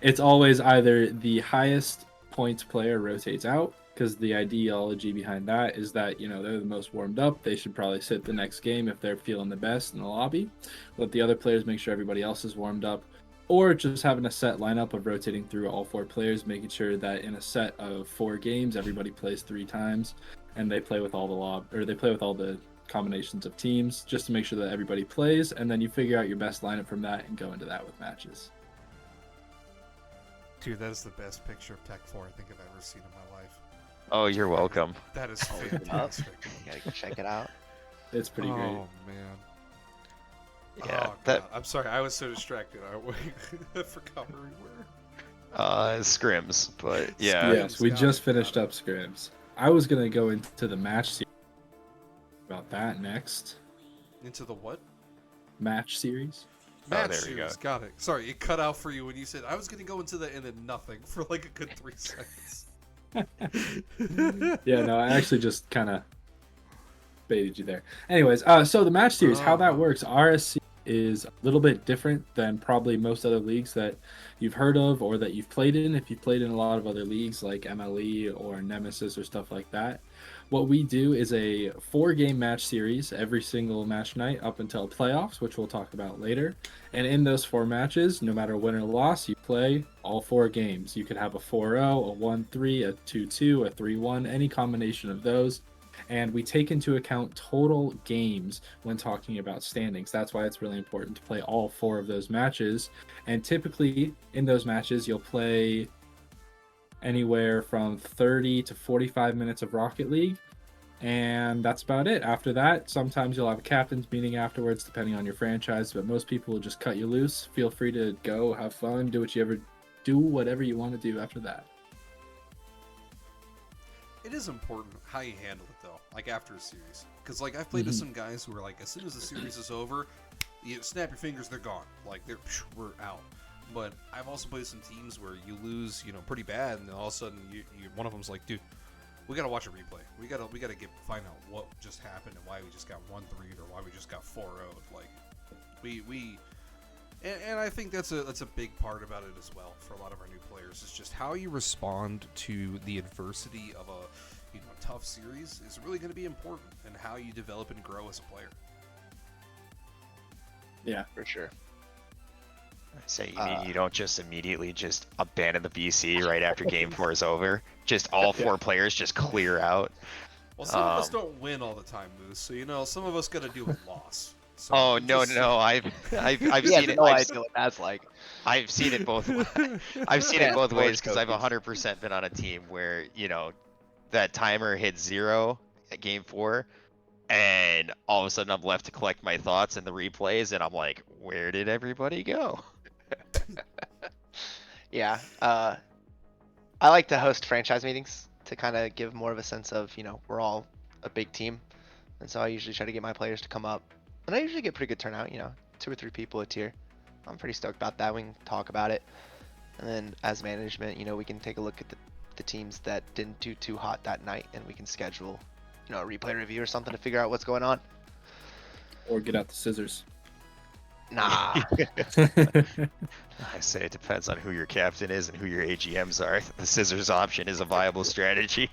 It's always either the highest points player rotates out, because the ideology behind that is that, they're the most warmed up. They should probably sit the next game if they're feeling the best in the lobby. Let the other players make sure everybody else is warmed up. Or just having a set lineup of rotating through all four players, making sure that in a set of 4 games, everybody plays 3 times. And they play with all the combinations of teams just to make sure that everybody plays, and then you figure out your best lineup from that and go into that with matches. Dude, that is the best picture of Tech 4 I think I've ever seen in my life. Oh, you're welcome. That is fantastic. You gotta go check it out. It's pretty great. Oh man. Yeah, Oh, God. I'm sorry, I was so distracted. I forgot where we were. Scrims, but yeah. Yes, we got just it, finished got up scrims. I was gonna go into the match series about that next. Into the what? Match series. Match there we go. series. Got it. Sorry, it cut out for you when you said I was going to go into that and then nothing for like a good 3 seconds. Yeah, no, I actually just kind of baited you there. Anyways, so the match series, how that works, RSC is a little bit different than probably most other leagues that you've heard of or that you've played in. If you've played in a lot of other leagues like MLE or Nemesis or stuff like that, what we do is a 4-game match series every single match night up until playoffs, which we'll talk about later. And in those 4 matches, no matter win or loss, you play all 4 games. You could have a 4-0, a 1-3, a 2-2, a 3-1, any combination of those. And we take into account total games when talking about standings. That's why it's really important to play all 4 of those matches. And typically in those matches, you'll play anywhere from 30 to 45 minutes of Rocket League. And that's about it. After that, sometimes you'll have a captain's meeting afterwards, depending on your franchise. But most people will just cut you loose. Feel free to go, have fun, do whatever you want to do after that. It is important how you handle it though, like after a series. Because like I've played with some guys who are like, as soon as the series is over, you snap your fingers, they're gone. Like we're out. But I've also played some teams where you lose, pretty bad, and then all of a sudden you one of them's like, dude, we gotta watch a replay. We gotta find out what just happened and why we just got 1-3 or why we just got 4-0. Like and I think that's a big part about it as well for a lot of our new players. It's just how you respond to the adversity of a tough series is really going to be important, and how you develop and grow as a player. Yeah, For sure. So you mean you don't just immediately just abandon the VC right after game 4 is over? Just all 4 players just clear out? Well, some of us don't win all the time, Moose. So some of us got to deal with loss. So Oh no, just- no! I've He seen has it. no idea what that's like. I've seen it both. I've seen Yeah, it both ways George because I've coaches. 100% been on a team where that timer hits 0 at game 4, and all of a sudden I'm left to collect my thoughts and the replays, and I'm like, where did everybody go? Yeah. I like to host franchise meetings to kind of give more of a sense of, we're all a big team. And so I usually try to get my players to come up. And I usually get pretty good turnout, 2 or 3 people a tier. I'm pretty stoked about that. We can talk about it. And then as management, we can take a look at the teams that didn't do too hot that night, and we can schedule, a replay review or something to figure out what's going on. Or get out the scissors. Nah. I say it depends on who your captain is and who your AGMs are. The scissors option is a viable strategy.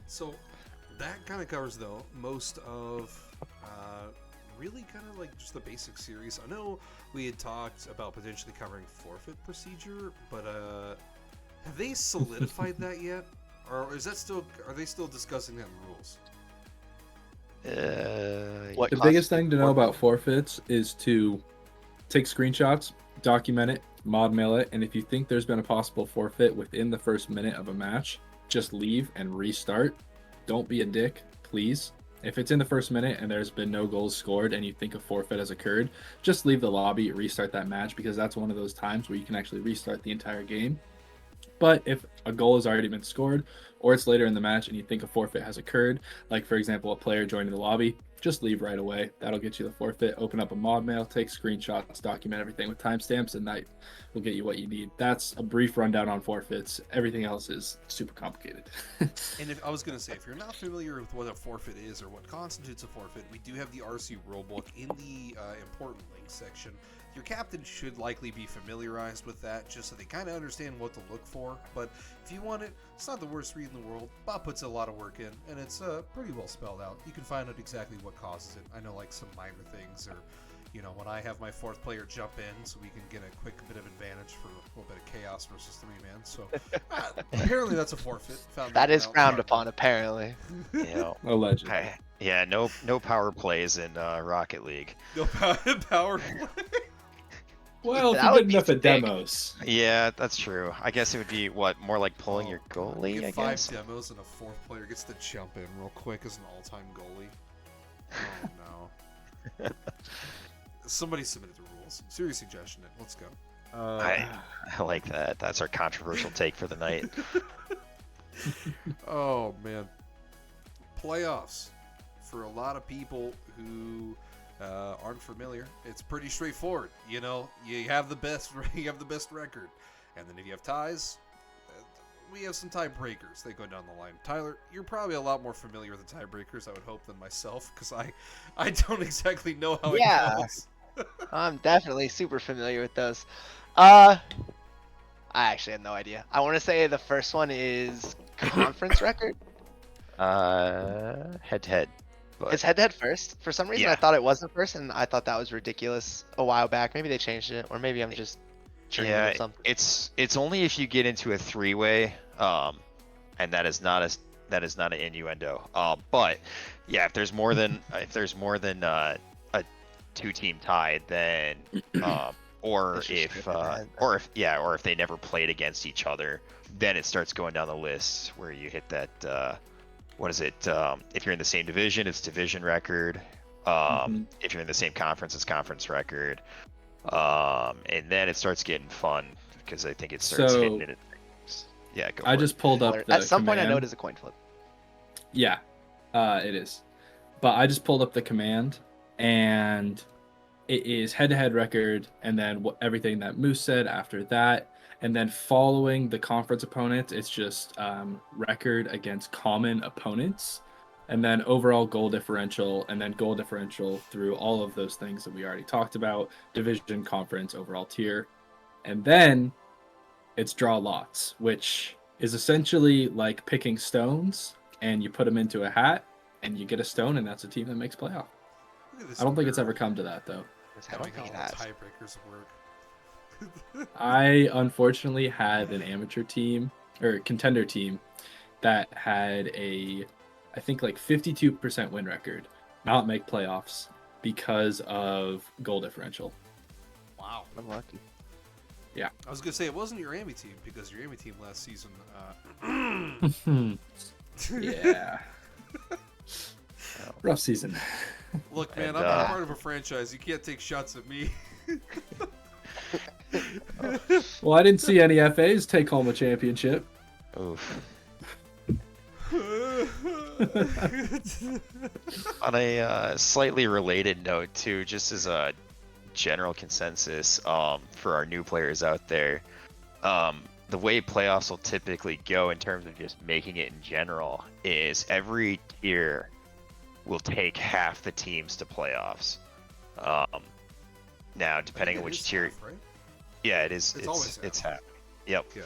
So that kind of covers, though, most of really kind of like just the basic series. I know we had talked about potentially covering forfeit procedure, but have they solidified that yet? Or is that still, are they still discussing that in rules? What The biggest thing to know forfeit? about forfeits is to take screenshots, document it, mod mail it, and if you think there's been a possible forfeit within the first minute of a match, just leave and restart. Don't be a dick, please. If it's in the first minute and there's been no goals scored and you think a forfeit has occurred, just leave the lobby, restart that match, because that's one of those times where you can actually restart the entire game. But if a goal has already been scored, or it's later in the match and you think a forfeit has occurred, like for example a player joining the lobby, just leave right away. That'll get you the forfeit. Open up a mod mail, take screenshots, document everything with timestamps, and that will get you what you need. That's a brief rundown on forfeits. Everything else is super complicated. And if I was going to say, if you're not familiar with what a forfeit is or what constitutes a forfeit, we do have the RC rulebook in the important links section. Your captain should likely be familiarized with that, just so they kind of understand what to look for. But if you want it, it's not the worst read in the world. Bob puts a lot of work in, and it's pretty well spelled out. You can find out exactly what causes it. I know, like, some minor things, or when I have my fourth player jump in, so we can get a quick bit of advantage for a little bit of chaos versus 3-man. So apparently that's a forfeit. Found That is out. frowned upon, apparently. Allegedly. Yeah, no power plays in Rocket League. No power play. Well, if That you would get be enough at sick. demos. Yeah, that's true. I guess it would be more like pulling your God. goalie. You I get 5 guess. demos and a fourth player gets to jump in real quick as an all-time goalie. Oh no. Somebody submitted the rules. Serious suggestion. Let's go. I like that. That's our controversial take for the night. Oh man. Playoffs. For a lot of people who aren't familiar, it's pretty straightforward. You have the best record, and then if you have ties, we have some tiebreakers. They go down the line. Tyler, you're probably a lot more familiar with the tiebreakers, I would hope, than myself, because I don't exactly know how Yeah. it goes. I'm definitely super familiar with those. I actually have no idea. I want to say the first one is conference record. Head to head. But It's head-to-head first. For some reason, I Yeah. thought it wasn't first, and I thought that was ridiculous a while back. Maybe they changed it, or maybe I'm just dreaming yeah, of something. it's only if you get into a three-way, and that is not an innuendo. But yeah, if there's more than a two-team tie, then or It's just if head-to-head. or if they never played against each other, then it starts going down the list where you hit that. What is it? If you're in the same division, it's division record. If you're in the same conference, it's conference record. And then it starts getting fun because I think it starts So, hitting it. Yeah, go for I it. just pulled up the At some point, I know command. it is a coin flip. Yeah, it is. But I just pulled up the command, and it is head-to-head record, and then everything that Moose said after that, and then following the conference opponent, it's just record against common opponents, and then overall goal differential, and then goal differential through all of those things that we already talked about, division, conference, overall tier, and then it's draw lots, which is essentially like picking stones, and you put them into a hat, and you get a stone, and that's a team that makes playoff. Look at this I don't think it's nerd ever come to that, though. I don't knowing think it how all has. tiebreakers work. I unfortunately had an amateur team or contender team that had I think like 52% win record, not make playoffs because of goal differential. Wow. I'm lucky. I was gonna say it wasn't your Amy team, because your Amy team last season. Yeah. Rough season. Look, man, And, I'm not part of a franchise. You can't take shots at me. Well, I didn't see any FAs take home a championship. Oof. On a slightly related note, too, just as a general consensus for our new players out there, the way playoffs will typically go in terms of just making it in general is every tier will take half the teams to playoffs. Now, depending on which tier, half, right? yeah, it is. Always It's half. Yep. Yeah.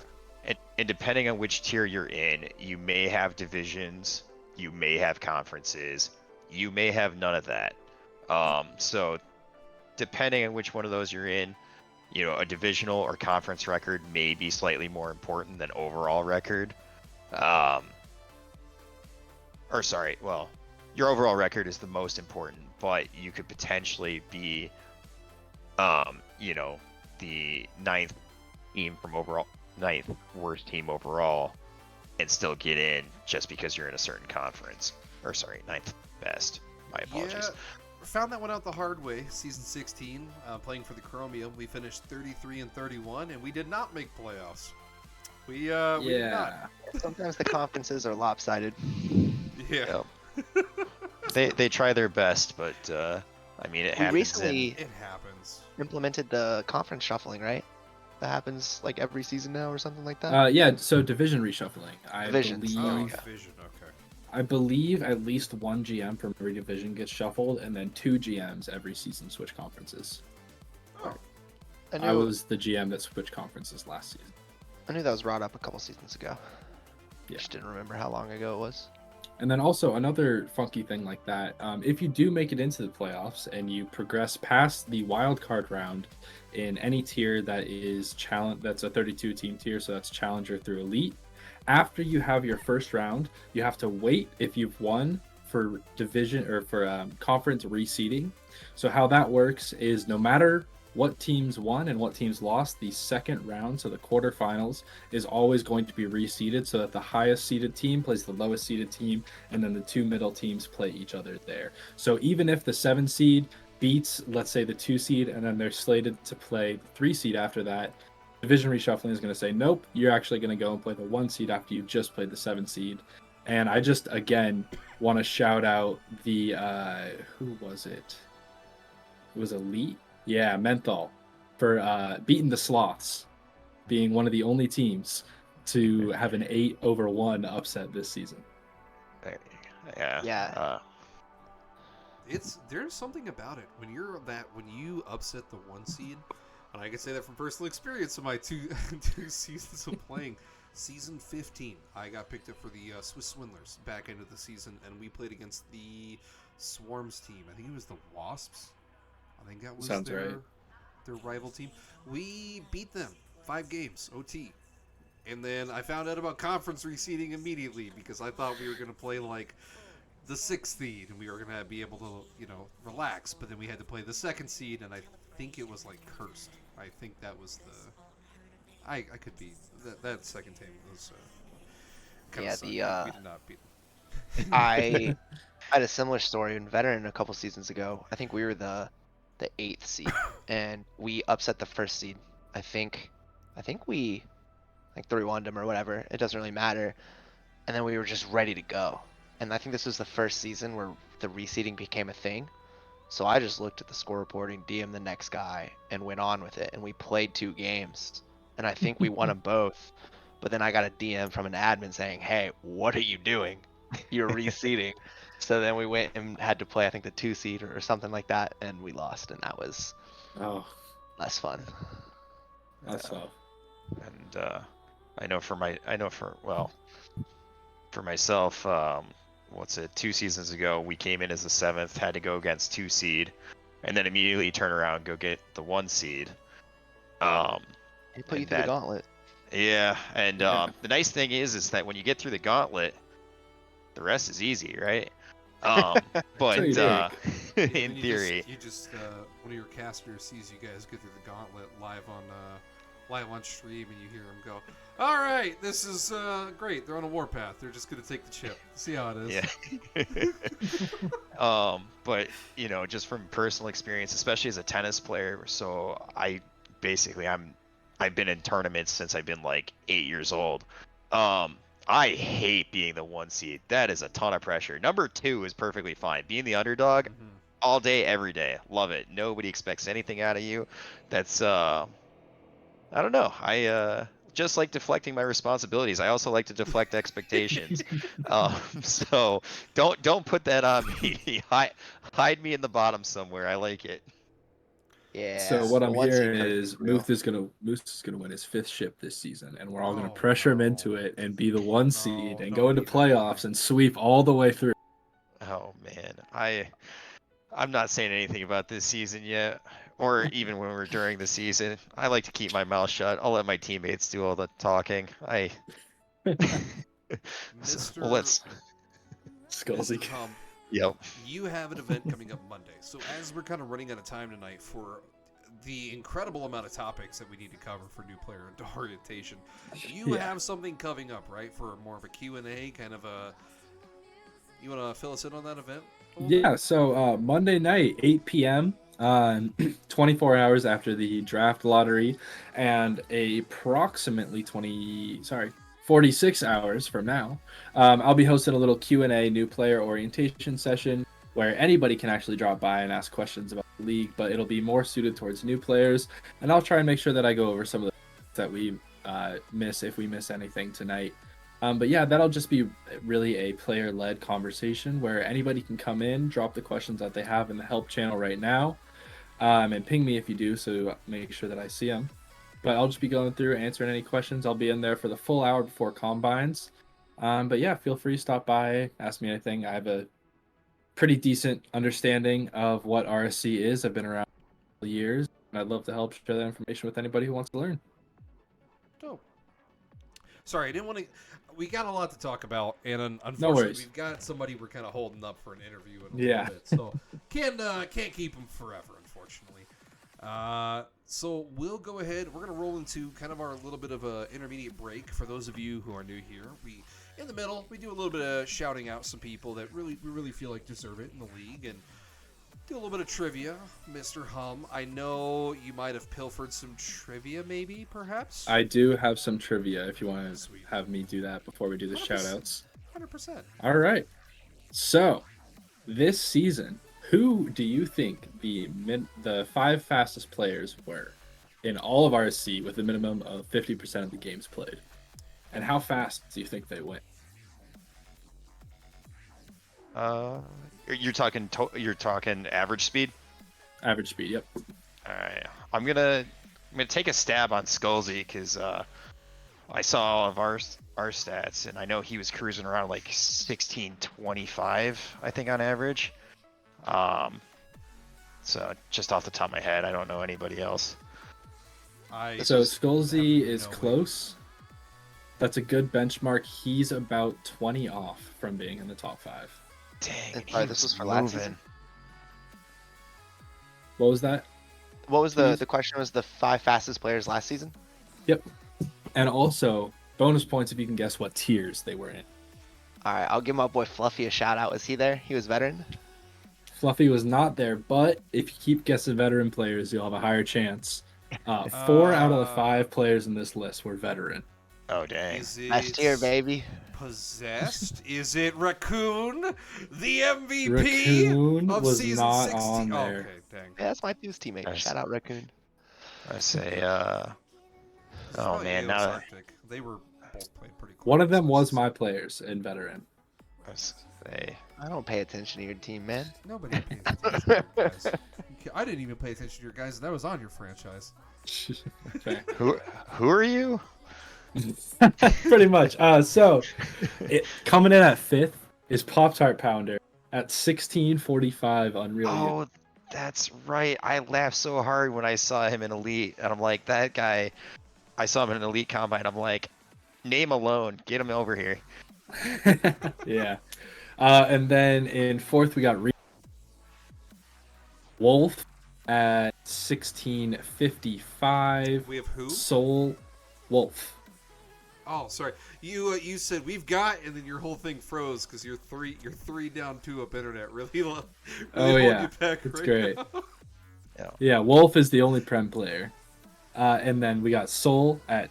And depending on which tier you're in, you may have divisions, you may have conferences, you may have none of that. So depending on which one of those you're in, you know, a divisional or conference record may be slightly more important than overall record. Or sorry, well, your overall record is the most important, but you could potentially be, you know, the ninth team from overall, ninth worst team overall, and still get in just because you're in a certain conference. Or sorry, ninth best. My apologies. Yeah, found that one out the hard way. Season 16, playing for the Chromium, we finished 33-31, and we did not make playoffs. We did not. Sometimes the conferences are lopsided. Yeah. Yep. They try their best, but I mean it We happens. recently It happens. implemented the conference shuffling, right? That happens like every season now or something like that. Yeah, so division reshuffling. Divisions, there we Oh, go. division. Okay. I believe at least one GM from every division gets shuffled, and then 2 GMs every season switch conferences. Oh, I was the GM that switched conferences last season. I knew that was brought up a couple seasons ago. Yeah. Just didn't remember how long ago it was. And then also another funky thing like that, if you do make it into the playoffs and you progress past the wild card round in any tier that is that's a 32 team tier, so that's challenger through elite. After you have your first round, you have to wait if you've won for division or for conference reseeding. So how that works is no matter what teams won and what teams lost, the second round, so the quarterfinals, is always going to be reseeded so that the highest seeded team plays the lowest seeded team, and then the 2 middle teams play each other there. So even if the 7 seed beats, let's say, the 2 seed, and then they're slated to play the 3 seed after that, division reshuffling is going to say, nope, you're actually going to go and play the 1 seed after you've just played the 7 seed. And I just, again, want to shout out the, who was it? It was Elite? Yeah, Menthol, for beating the Sloths, being one of the only teams to have an 8-1 upset this season. Yeah. Yeah. There's something about it when you upset the 1 seed, and I can say that from personal experience of my two seasons of playing. Season 15, I got picked up for the Swiss Swindlers back end of the season, and we played against the Swarms team. I think it was the Wasps. I think that was their rival team. We beat them 5 games, OT. And then I found out about conference reseeding immediately because I thought we were going to play like the 6th seed and we were going to be able to, you know, relax. But then we had to play the 2nd seed, and I think it was like cursed. I think that was the... I could be... That second team was... Yeah, we did not beat them. I had a similar story in Veteran a couple seasons ago. I think we were the 8th seed, and we upset the 1st seed. I think we like 3-1'd them or whatever. It doesn't really matter. And then we were just ready to go. And I think this was the first season where the reseeding became a thing. So I just looked at the score reporting, DM the next guy, and went on with it. And we played 2 games, and I think we won them both. But then I got a DM from an admin saying, "Hey, what are you doing? You're reseeding." So then we went and had to play, I think, the 2 seed or something like that, and we lost, and that was less fun. That's tough. And I know for myself, what's it? 2 seasons ago, we came in as the 7th, had to go against 2 seed, and then immediately turn around and go get the 1 seed. They put you through the gauntlet. Yeah, and the nice thing is that when you get through the gauntlet, the rest is easy, right? But in theory, one of your casters sees you guys get through the gauntlet live on stream, and you hear him go, "All right, this is great. They're on a warpath. They're just gonna take the chip. See how it is." Yeah. But you know, just from personal experience, especially as a tennis player, so I've been in tournaments since I've been like 8 years old. I hate being the 1 seed. That is a ton of pressure. Number 2 is perfectly fine. Being the underdog, all day, every day. Love it. Nobody expects anything out of you. That's I don't know. I just like deflecting my responsibilities. I also like to deflect expectations. So don't put that on me. Hide me in the bottom somewhere. I like it. Yeah. So what the I'm one seed hearing curse is real. Moose is gonna win his 5th ship this season, and we're all gonna Oh, pressure him no. into it and be the 1 seed No, and don't go into be that playoffs guy. and sweep all the way through. Oh man, I'm not saying anything about this season yet, or even when we're during the season. I like to keep my mouth shut. I'll let my teammates do all the talking. So, well, Mr. Skullsy. Mr. Hum, Yep. you have an event coming up Monday. So as we're kind of running out of time tonight for the incredible amount of topics that we need to cover for new player orientation, you Yeah. have something coming up, right? For more of a Q&A, kind of a... You want to fill us in on that event? a little Yeah, bit? so Monday night, 8 p.m., 24 hours after the draft lottery, and approximately 46 hours from now, I'll be hosting a little Q&A new player orientation session where anybody can actually drop by and ask questions about the league, but it'll be more suited towards new players, and I'll try and make sure that I go over some of the that we miss if we miss anything tonight. But yeah, that'll just be really a player-led conversation where anybody can come in, drop the questions that they have in the help channel right now, and ping me if you do, so make sure that I see them. But I'll just be going through answering any questions. I'll be in there for the full hour before combines. But yeah, feel free to stop by, ask me anything. I have a pretty decent understanding of what RSC is. I've been around for years, and I'd love to help share that information with anybody who wants to learn. Dope. Sorry, I didn't want to... We got a lot to talk about, and unfortunately, worries. we've got somebody we're kind of holding up for an interview in a Yeah. little bit, so can't keep them forever, unfortunately. So we'll go ahead. We're gonna roll into kind of our little bit of a intermediate break for those of you who are new here. We in the middle we do a little bit of shouting out some people that we really feel like deserve it in the league, and do a little bit of trivia. Mr. Hum, I know you might have pilfered some trivia, maybe perhaps. I do have some trivia if you want to Sweet. have me do that before we do the 100%. shout-outs. 100%. All right. So, this season, who do you think the 5 fastest players were in all of RSC with a minimum of 50% of the games played? And how fast do you think they went? You're talking average speed. Average speed, yep. All right. I'm gonna take a stab on Skullsy because I saw all of our stats, and I know he was cruising around like 16:25, I think, on average. So just off the top of my head, I don't know anybody else. So Skullsy have is no way. close. That's a good benchmark. He's about 20 off from being in the top 5. Dang, And he sorry, this was for last moving. season? What was that? What was Please. the question? Was the 5 fastest players last season? Yep. And also, bonus points if you can guess what tiers they were in. All right, I'll give my boy Fluffy a shout out. Was he there? He was veteran. Fluffy was not there, but if you keep guessing veteran players, you'll have a higher chance. 4 out of the 5 players in this list were veteran. Oh dang. Is it Best tier, baby. Possessed? Is it Raccoon, the MVP Raccoon of was season not 16? on there. Okay, dang. Yeah, that's my news teammate. Nice. Shout out Raccoon. I say, It's oh probably man, AOS now Arctic. They were both playing pretty close. One of them was my players in veteran. I say, I don't pay attention to your team, man. Nobody pays attention to your guys. I didn't even pay attention to your guys, and that was on your franchise. Okay. who are you? Pretty much. So coming in at 5th is Pop Tart Pounder at 1645 Unreal. Oh, that's right. I laughed so hard when I saw him in Elite, and I'm like, that guy. I saw him in an Elite Combine. I'm like, name alone, get him over here. Yeah. And then in 4th we got Wolf at 1655. We have who? Soul Wolf. Oh, sorry. You said we've got, and then your whole thing froze because you're three down 2 up internet. Really Oh, holding yeah. you back It's right great. now. Yeah, Wolf is the only Prem player. And then we got Soul at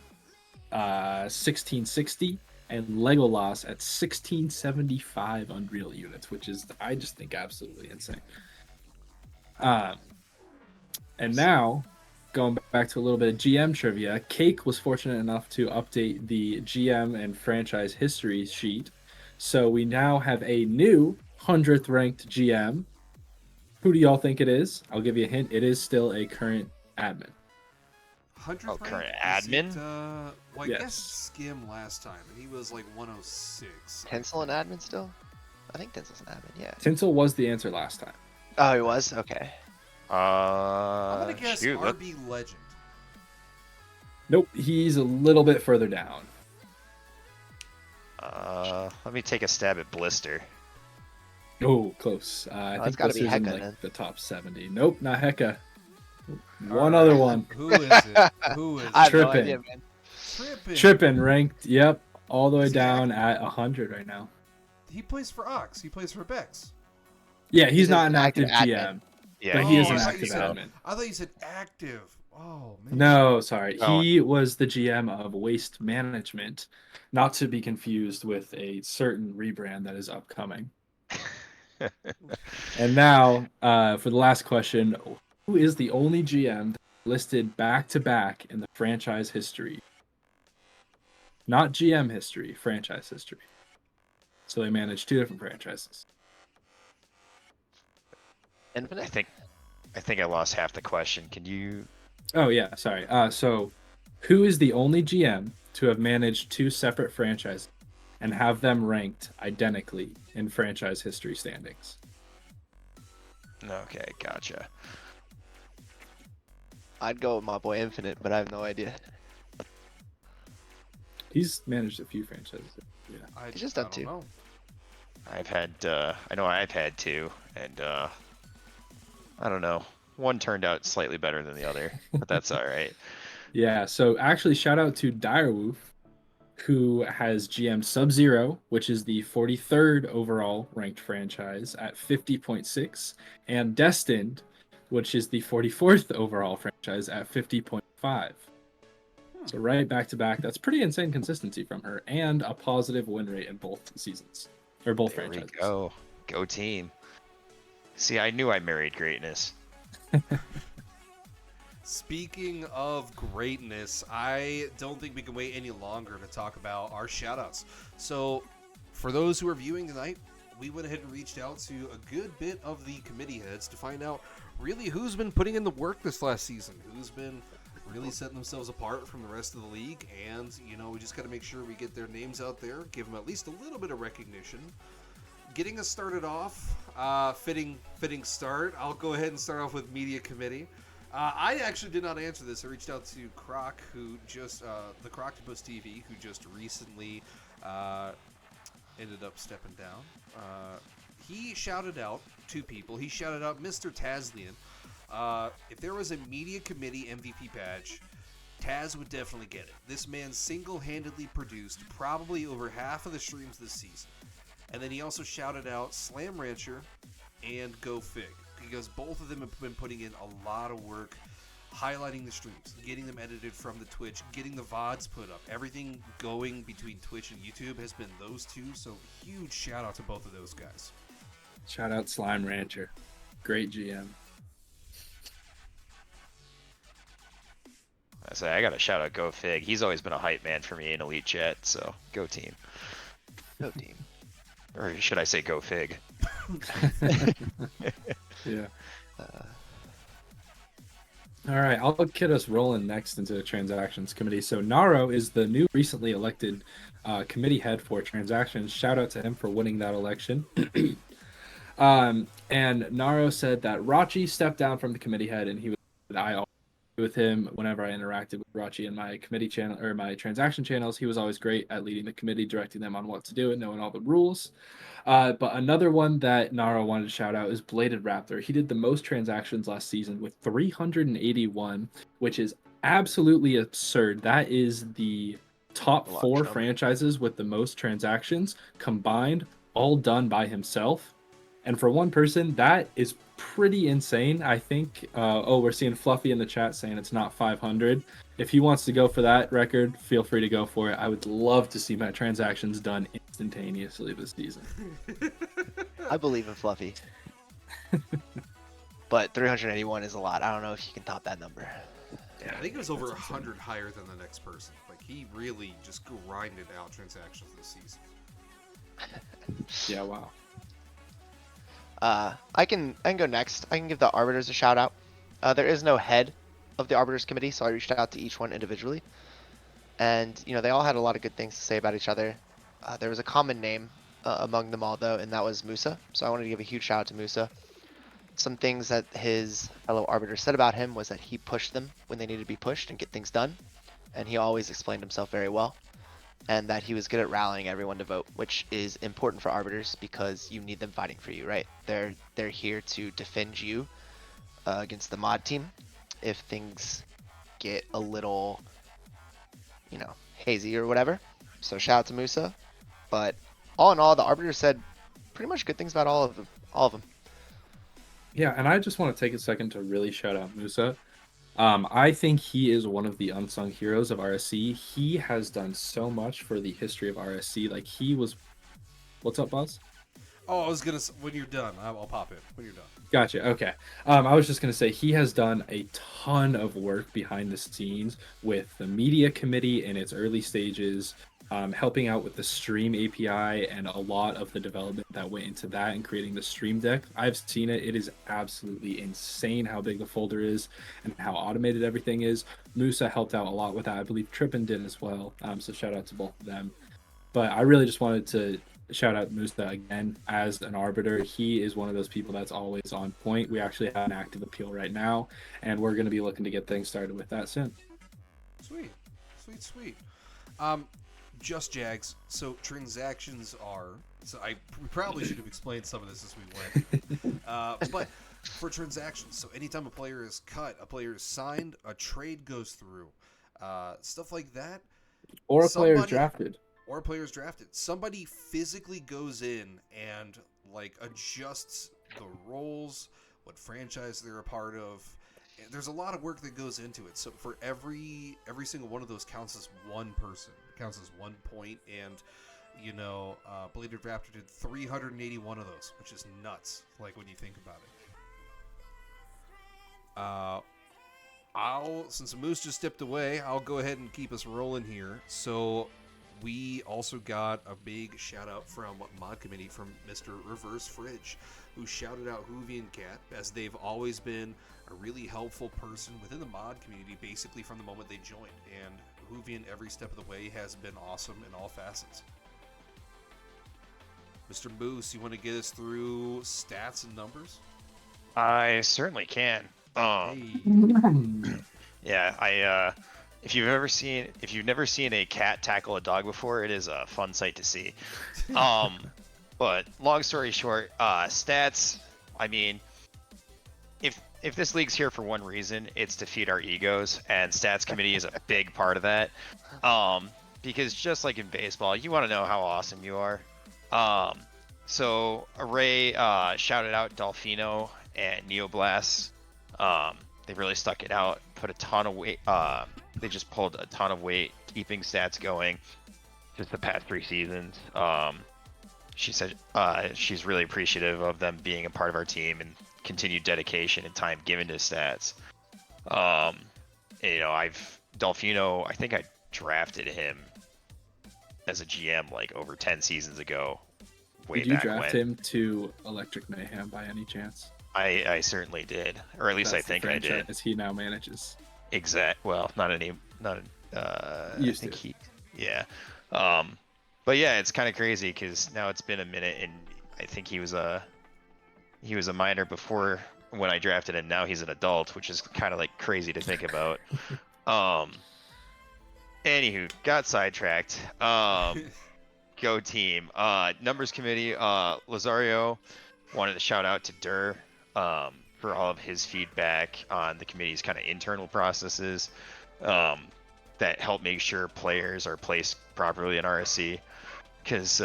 1660 and Legolas at 1675 Unreal units, which is, I just think, absolutely insane. Um, and now, going back to a little bit of GM trivia, Cake was fortunate enough to update the GM and franchise history sheet. So we now have a new 100th ranked GM. Who do y'all think it is? I'll give you a hint. It is still a current admin. 100th Oh, current rank? Is it, admin? well, I Yes. guess Skim last time, and he was like 106. Tinsel and admin still? I think Tinsel's an admin, yeah. Tinsel was the answer last time. Oh, he was? Okay. I'm gonna guess shoot, RB Legend. Nope, he's a little bit further down. let me take a stab at Blister. Oh, close. I it's think gotta this be is in Hecka like then. the top 70. Nope, not Hecka. One All other right. one. Who is it? Who is I it? have no Trippin'. idea, man. Trippin'. Trippin ranked, yep, all the way Is he down at 100 right now. He plays for Ox. He plays for Bex. Yeah, he's He's not an an active active GM, Yeah, but he is Oh, an I thought active you said- admin. I thought you said active. Oh man. No, sorry. Oh. He was the GM of Waste Management, not to be confused with a certain rebrand that is upcoming. And now, for the last question, who is the only GM listed back to back in the franchise history? Not GM history, franchise history. So they manage two different franchises. Infinite? I think I lost half the question. Can you? Oh yeah, sorry. So who is the only GM to have managed two separate franchises and have them ranked identically in franchise history standings? Okay, gotcha. I'd go with my boy Infinite, but I have no idea. He's managed a few franchises. Yeah. He's just done I don't two. know. I've had, I know I've had two, and I don't know. One turned out slightly better than the other, but that's all right. Yeah, so actually shout out to Direwolf, who has GM Sub-Zero, which is the 43rd overall ranked franchise at 50.6, and Destined, which is the 44th overall franchise at 50.5. So right back to back, that's pretty insane consistency from her, and a positive win rate in both seasons, or both There we franchises. go. Go team. See, I knew I married greatness. Speaking of greatness, I don't think we can wait any longer to talk about our shoutouts. So, for those who are viewing tonight, we went ahead and reached out to a good bit of the committee heads to find out really who's been putting in the work this last season, who's been really setting themselves apart from the rest of the league, and, you know, we just got to make sure we get their names out there, give them at least a little bit of recognition. Getting us started off, fitting start. I'll go ahead and start off with media committee. I actually did not answer this. I reached out to Croc, who just the Croctopus TV, who just recently ended up stepping down. He shouted out two people. He shouted out Mr. Tazlian. If there was a media committee MVP badge, Taz would definitely get it. This man single-handedly produced probably over half of the streams this season. And then he also shouted out Slam Rancher and Go Fig, because both of them have been putting in a lot of work highlighting the streams, getting them edited from the Twitch, getting the VODs put up. Everything going between Twitch and YouTube has been those two, so huge shout out to both of those guys. Shout out Slime Rancher. Great GM. I say I got to shout out Go Fig. He's always been a hype man for me in Elite Chat, so go team. No team. Or should I say Go Fig? Yeah. All right, I'll get us rolling next into the transactions committee. So Naro is the new recently elected committee head for transactions. Shout out to him for winning that election. And Naro said that Rachi stepped down from the committee head, and he was I always with him whenever I interacted with Rachi in my committee channel or my transaction channels. He was always great at leading the committee, directing them on what to do and knowing all the rules. But another one that Naro wanted to shout out is Bladed Raptor. He did the most transactions last season with 381, which is absolutely absurd. That is the top A lot, 4 chum. franchises with the most transactions combined, all done by himself. And for one person, that is pretty insane. I think, we're seeing Fluffy in the chat saying it's not 500. If he wants to go for that record, feel free to go for it. I would love to see my transactions done instantaneously this season. I believe in Fluffy. but 381 is a lot. I don't know if you can top that number. Yeah, I think it was over That's insane. 100 higher than the next person. Like, he really just grinded out transactions this season. Yeah, wow. I can go next. I can give the arbiters a shout out. There is no head of the arbiters committee, so I reached out to each one individually, and you know they all had a lot of good things to say about each other. There was a common name among them all though, and that was Musa. So I wanted to give a huge shout out to Musa. Some things that his fellow arbiters said about him was that he pushed them when they needed to be pushed and get things done, and he always explained himself very well. And that he was good at rallying everyone to vote, which is important for arbiters because you need them fighting for you, right? They're here to defend you against the mod team if things get a little, you know, hazy or whatever. So shout out to Musa. But all in all, the arbiters said pretty much good things about all of them. All of them. Yeah, and I just want to take a second to really shout out Musa. I think he is one of the unsung heroes of RSC. He has done so much for the history of RSC. Like, he was... What's up, Buzz? Oh, I was going to... When you're done, I'll pop in. When you're done. Gotcha. Okay. I was just going to say he has done a ton of work behind the scenes with the media committee in its early stages, helping out with the stream API and a lot of the development that went into that and creating the stream deck. I've seen it. It is absolutely insane how big the folder is and how automated everything is. Musa helped out a lot with that. I believe Trippin did as well. So shout out to both of them. But I really just wanted to shout out Musa again as an arbiter. He is one of those people that's always on point. We actually have an active appeal right now, and we're going to be looking to get things started with that soon. Sweet. Sweet. Just Jags. So transactions are... So we probably should have explained some of this as we went. But for transactions, so anytime a player is cut, a player is signed, a trade goes through, stuff like that. Or a player is drafted. Or a player's drafted. Somebody physically goes in and like adjusts the roles, what franchise they're a part of. There's a lot of work that goes into it. So for every single one of those counts as one person, counts as 1 point. And you know, Bladed Raptor did 381 of those, which is nuts. Like when you think about it. Since Moose just stepped away, I'll go ahead and keep us rolling here. So we also got a big shout out from Mod Committee from Mr. Reverse Fridge, who shouted out Hoovie and Cat as they've always been a really helpful person within the mod community basically from the moment they joined. And Hoovie every step of the way has been awesome in all facets. Mr. Moose, you want to get us through stats and numbers? I certainly can. Hey. Yeah, if you've never seen a cat tackle a dog before, it is a fun sight to see. But long story short, stats. I mean, if this league's here for one reason, it's to feed our egos, and stats committee is a big part of that. Because just like in baseball, you want to know how awesome you are. So Array shouted out Dolphino and Neoblast. They really stuck it out, put a ton of weight. They just pulled a ton of weight, keeping stats going just the past 3 seasons. She said she's really appreciative of them being a part of our team and continued dedication and time given to stats. And, you know, Dolphino, I think I drafted him as a GM like over 10 seasons ago. Did you draft him to Electric Mayhem by any chance? I certainly did, or at least I think I did. As he now manages. Well, not any, Used I think to. yeah. But yeah, it's kind of crazy because now it's been a minute, and I think he was a minor before when I drafted him. Now he's an adult, which is kind of like crazy to think about. Anywho, got sidetracked. Go team. Numbers committee. Lazario wanted to shout out to Dur for all of his feedback on the committee's kind of internal processes that help make sure players are placed properly in RSC. Because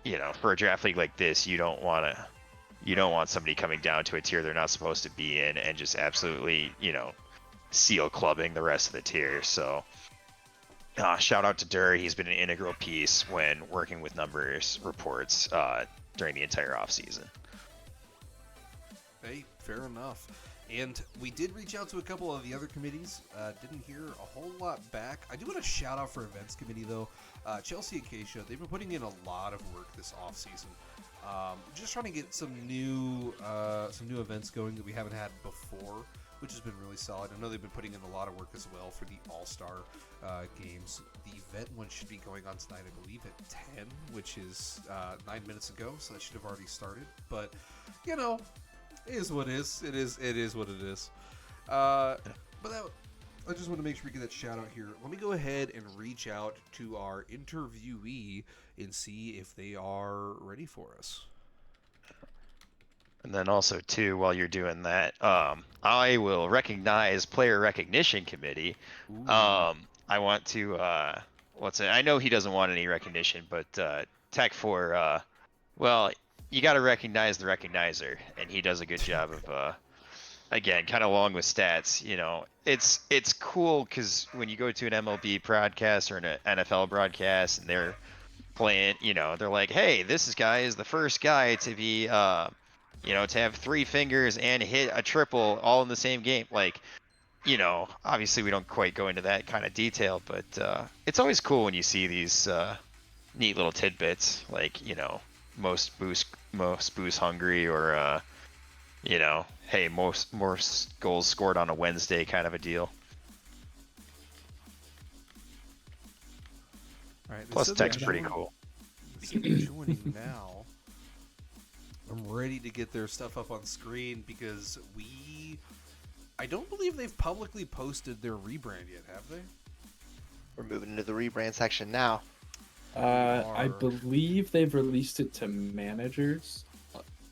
you know, for a draft league like this, you don't want somebody coming down to a tier they're not supposed to be in and just absolutely, you know, seal clubbing the rest of the tier. So shout out to Dur. He's been an integral piece when working with numbers reports during the entire offseason. Hey, Fair enough. And we did reach out to a couple of the other committees. Didn't hear a whole lot back. I do want to shout out for events committee though. Chelsea Acacia, they've been putting in a lot of work this off season. Just trying to get some new events going that we haven't had before, which has been really solid. I know they've been putting in a lot of work as well for the All-Star games. The event one should be going on tonight, I believe, at 10, which is 9 minutes ago, so that should have already started. But, you know, it is what it is. It is what it is. But I just want to make sure we get that shout out here. Let me go ahead and reach out to our interviewee and see if they are ready for us. And then also too, while you're doing that, I will recognize player recognition committee. Ooh. I want to I know he doesn't want any recognition, but Tech for well, you got to recognize the recognizer, and he does a good job of again, kind of along with stats. You know, it's cool because when you go to an MLB broadcast or an NFL broadcast, and they're playing, you know, they're like, hey, this guy is the first guy to be you know, to have 3 fingers and hit a triple all in the same game. Like, you know, obviously we don't quite go into that kind of detail, but it's always cool when you see these neat little tidbits, like, you know, most boost hungry, or you know, hey, most goals scored on a Wednesday kind of a deal. All right, Plus, Tech's pretty cool. Joining now. I'm ready to get their stuff up on screen because I don't believe they've publicly posted their rebrand yet, have they? We're moving into the rebrand section now. I believe they've released it to managers,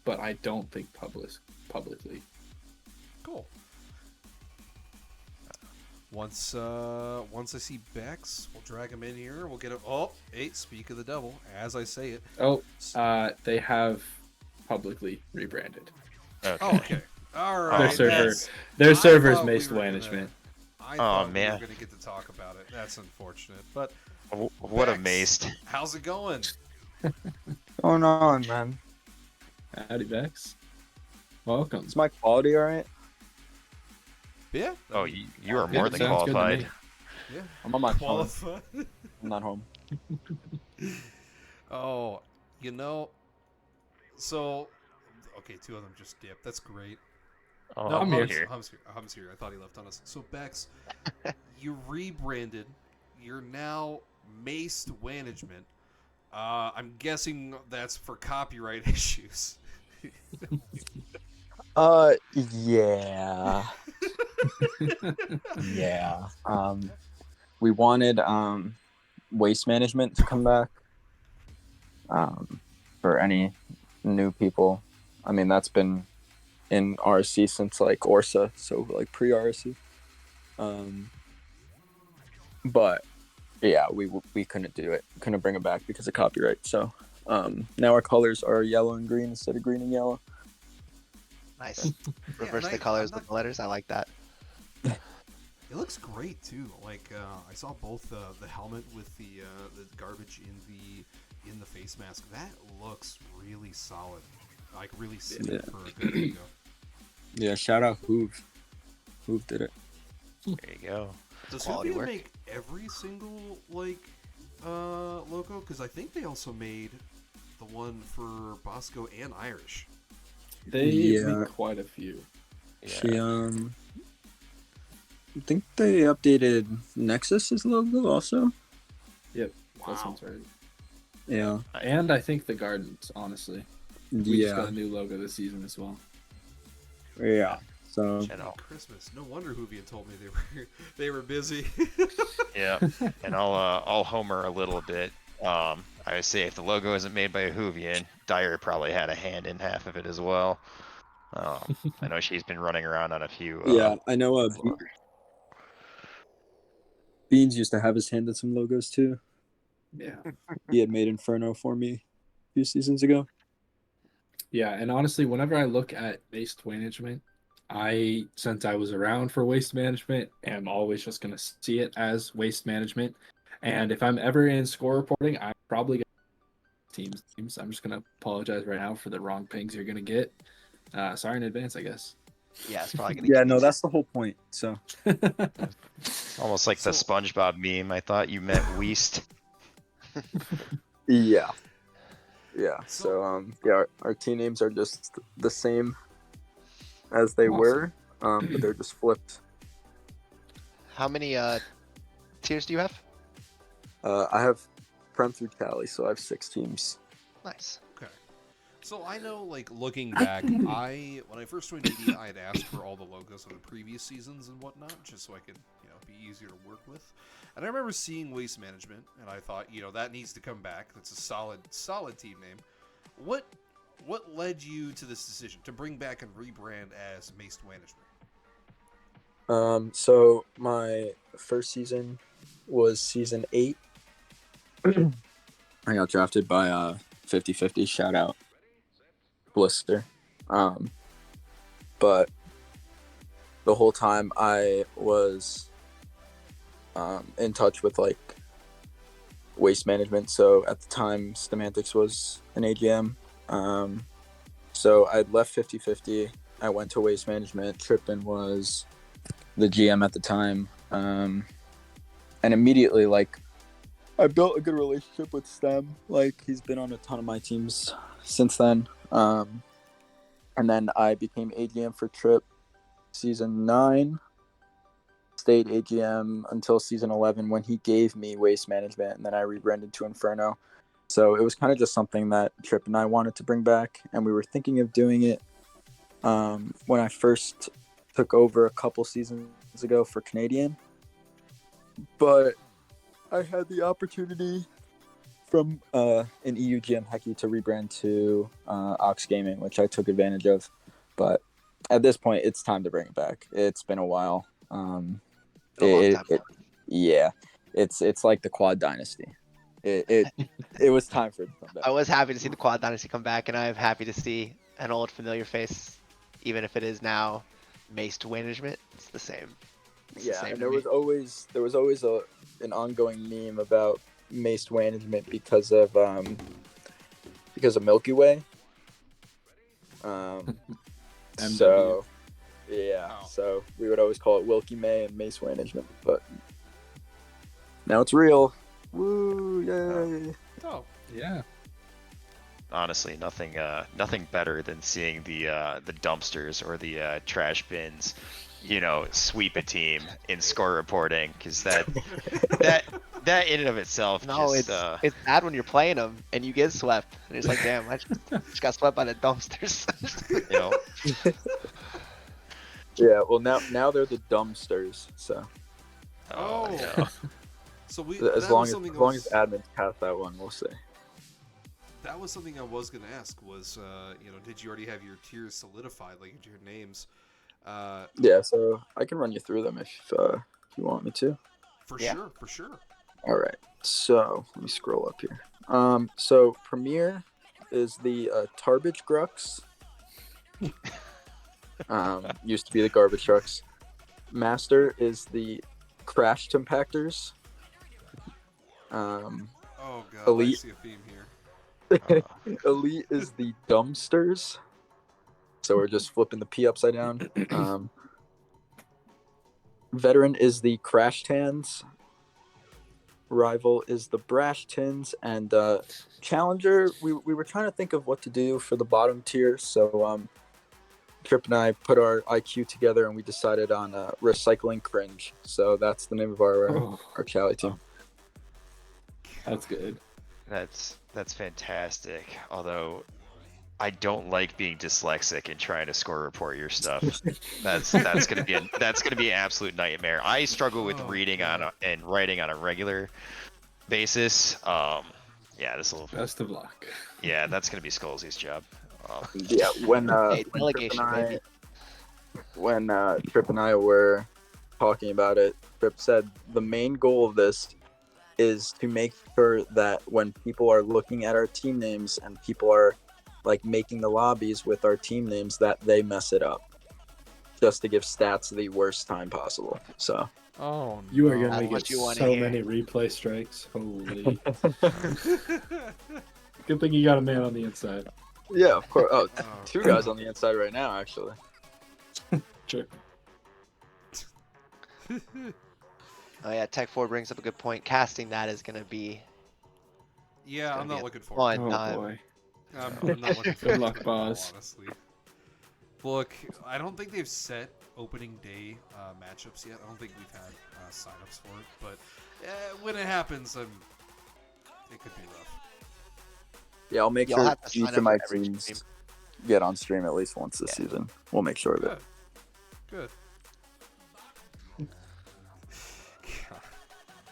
but I don't think publicly. Cool. Once I see Bex, we'll drag him in here. We'll get him. Oh, hey, speak of the devil, as I say it. Oh, they have publicly rebranded. Okay. Oh, okay. All right. Their server's thought we Maced were gonna- Management. I thought we man. were going to get to talk about it. That's unfortunate. But What a Bex, maced. how's it going? Going on, man? Howdy, Bex. Welcome. Is my quality alright? Yeah. Oh, you are more Yeah, than sounds good to qualified. me. Yeah. I'm on my phone. Qualified. I'm not home. Oh, you know. So, okay, 2 of them just dipped. That's great. Oh, No, I'm here. Hum's here. I thought he left on us. So Bex, you rebranded. You're now Maced Management. I'm guessing that's for copyright issues. Yeah. Yeah. We wanted waste management to come back. For any new people. I mean, that's been in RSC since like Orsa, so like pre-RSC. But yeah, we couldn't do it. Couldn't bring it back because of copyright. So now our colors are yellow and green instead of green and yellow. Nice. Reverse the colors with the letters. I like that. It looks great too. Like I saw both the helmet with the garbage in the face mask. That looks really solid. Like really sick for a good logo. Yeah, shout out Hoove. Hoove did it. There you go. Does Quality Hoovia work. make every single logo? Because I think they also made the one for Bosco and Irish. They make quite a few. She I think they updated Nexus's logo also. Yep, Wow. that sounds right. Yeah. And I think the Gardens, honestly. We just got Yeah. a new logo this season as well. Yeah. So And Christmas. No wonder Hoovia told me they were busy. yeah, and I'll homer a little bit. I would say if the logo isn't made by a Hoovian, Dyer probably had a hand in half of it as well. I know she's been running around on a few. yeah, I know Beans used to have his hand in some logos too. Yeah. He had made Inferno for me a few seasons ago. Yeah, and honestly, whenever I look at waste management, since I was around for waste management, am always just going to see it as waste management. And if I'm ever in score reporting, I'm probably going to teams. I'm just going to apologize right now for the wrong pings you're going to get. Sorry in advance, I guess. Yeah, it's probably gonna. Yeah, keep no, it. that's the whole point. So Almost like the So- SpongeBob meme. I thought you meant Weast. yeah, yeah. So- So yeah, our team names are just the same as they Awesome. were, but they're just flipped. How many tiers do you have? I have Prem through Cali, so I have 6 teams. Nice. Okay. So I know, like, looking back, when I first joined media, I had asked for all the logos of the previous seasons and whatnot, just so I could, be easier to work with. And I remember seeing Waste Management, and I thought, that needs to come back. That's a solid team name. What led you to this decision to bring back and rebrand as Waste Management? So my first season was season 8. I got drafted by 50/50. Shout out Blister. But the whole time I was in touch with like Waste Management. So at the time, Semantics was an AGM. So I left 50/50. I went to Waste Management. Trippin was the GM at the time. And immediately, like, I built a good relationship with Stem. Like, he's been on a ton of my teams since then. And then I became AGM for Trip season 9. Stayed AGM until season 11 when he gave me Waste Management, and then I rebranded to Inferno. So it was kind of just something that Trip and I wanted to bring back, and we were thinking of doing it when I first took over a couple seasons ago for Canadian. But I had the opportunity from an EU GM Hecky to rebrand to Ox Gaming, which I took advantage of. But at this point, it's time to bring it back. It's been a while. A long time. Yeah, it's like the Quad Dynasty. It was time for it to come back. I was happy to see the Quad Dynasty come back, and I'm happy to see an old familiar face, even if it is now Maced Management. It's the same. It's the Yeah, same and to me. there was always an ongoing meme about Maced Management because of Milky Way. So yeah, Oh. so we would always call it Wilkie May and Mace Management, but now it's real. Woo! Yay! Oh, Yeah. Honestly, nothing better than seeing the dumpsters or the trash bins, sweep a team in score reporting, because that in and of itself No, just it's bad when you're playing them and you get swept, and it's like, damn, I just got swept by the dumpsters. Yeah, well now they're the dumpsters. So Oh. yeah. so we as that long was as something as I long was- as admins pass that one, we'll see. That was something I was going to ask was, did you already have your tiers solidified, like your names? Yeah, so I can run you through them if you want me to. For Yeah. sure. All right, so let me scroll up here. So Premier is the Tarbage Grux. Used to be the garbage trucks. Master is the Crash Compactors. Oh, God, Elite. I see a theme here. Elite is the Dumpsters. So we're just flipping the P upside down. Veteran is the Crash Tans. Rival is the Brash Tins. And Challenger, we were trying to think of what to do for the bottom tier. So Trip and I put our IQ together and we decided on Recycling Cringe. So that's the name of our Cali team. That's good. That's fantastic. Although I don't like being dyslexic and trying to score report your stuff. That's gonna be an absolute nightmare. I struggle with reading and writing on a regular basis. Yeah, Best of luck. Yeah, that's gonna be Skullsy's job. Yeah, when Hey, when delegation, baby. Trip and I were talking about it, Trip said the main goal of this is to make sure that when people are looking at our team names and people are like making the lobbies with our team names, that they mess it up, just to give stats the worst time possible. So Oh, You are no. gonna That's what get you wanna so hear. many replay strikes. Holy. Good thing you got a man on the inside. yeah, of course. Oh, Oh, 2 guys on the inside right now, actually. Sure. Oh yeah, Tech 4 brings up a good point. Casting that is gonna be Yeah, gonna I'm be not a looking forward to fun Oh it. time. boy. I'm not looking Good forward luck, to it at all, boss. honestly. Look, I don't think they've set opening day matchups yet. I don't think we've had signups for it, but when it happens, it could be rough. Yeah, I'll make You'll sure have to sign each up of my for every teams stream. get on stream at least once this Yeah. season. We'll make sure of it. Good.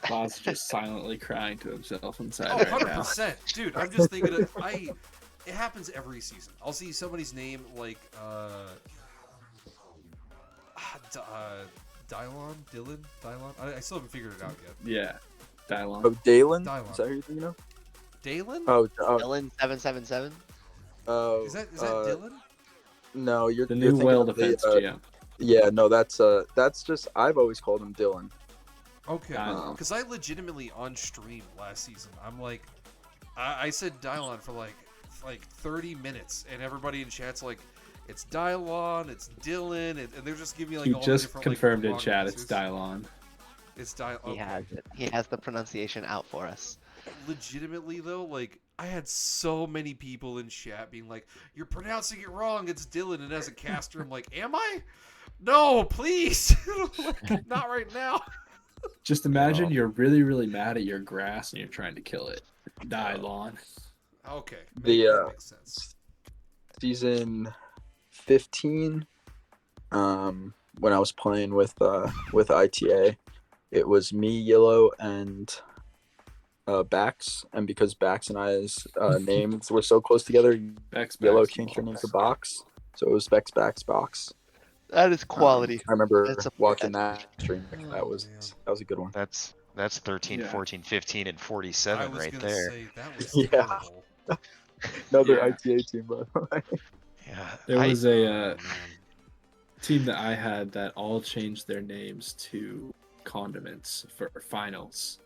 Boss just silently crying to himself inside Oh, right now. 100%. Dude, I'm just thinking it happens every season. I'll see somebody's name like Dylan. I still haven't figured it out yet. Yeah. Dylon. Oh, Dalen? Dylon. Is that who you're thinking of? Dalen? Dylan 777. Is that Dylan? No, you're The you're new thinking well of defense the, GM. Yeah, no, that's just I've always called him Dylan. Okay. Dylon. Because I legitimately on stream last season, I'm like, I said Dylon for like 30 minutes, and everybody in chat's like, it's Dylon, it's Dylan, and they're just giving me like He all the just different confirmed like, in wrong chat it's answers. Dylon. It's Dylon. He Okay. has it. He has the pronunciation out for us. Legitimately though, like I had so many people in chat being like, "You're pronouncing it wrong. It's Dylan." And as a caster, I'm like, "Am I? No, please, like, not right now." Just imagine you're really, really mad at your grass and you're trying to kill it. Dylon. Okay, The that makes sense. season 15, when I was playing with ITA, it was me, Yellow, and Bax, and because Bax and I's names were so close together, Bex, Yellow Bex, changed her name Box. to Box, so it was Bex, Bax, Box. That is quality. I remember That's a- watching that's- that stream. Oh, That was a good one. That's 13, Yeah. 14, 15, and I 47 was right gonna there. say that was Yeah. terrible. Another Yeah. ITA team, by the way. Yeah. There was a Oh, man. team that I had that all changed their names to condiments for finals.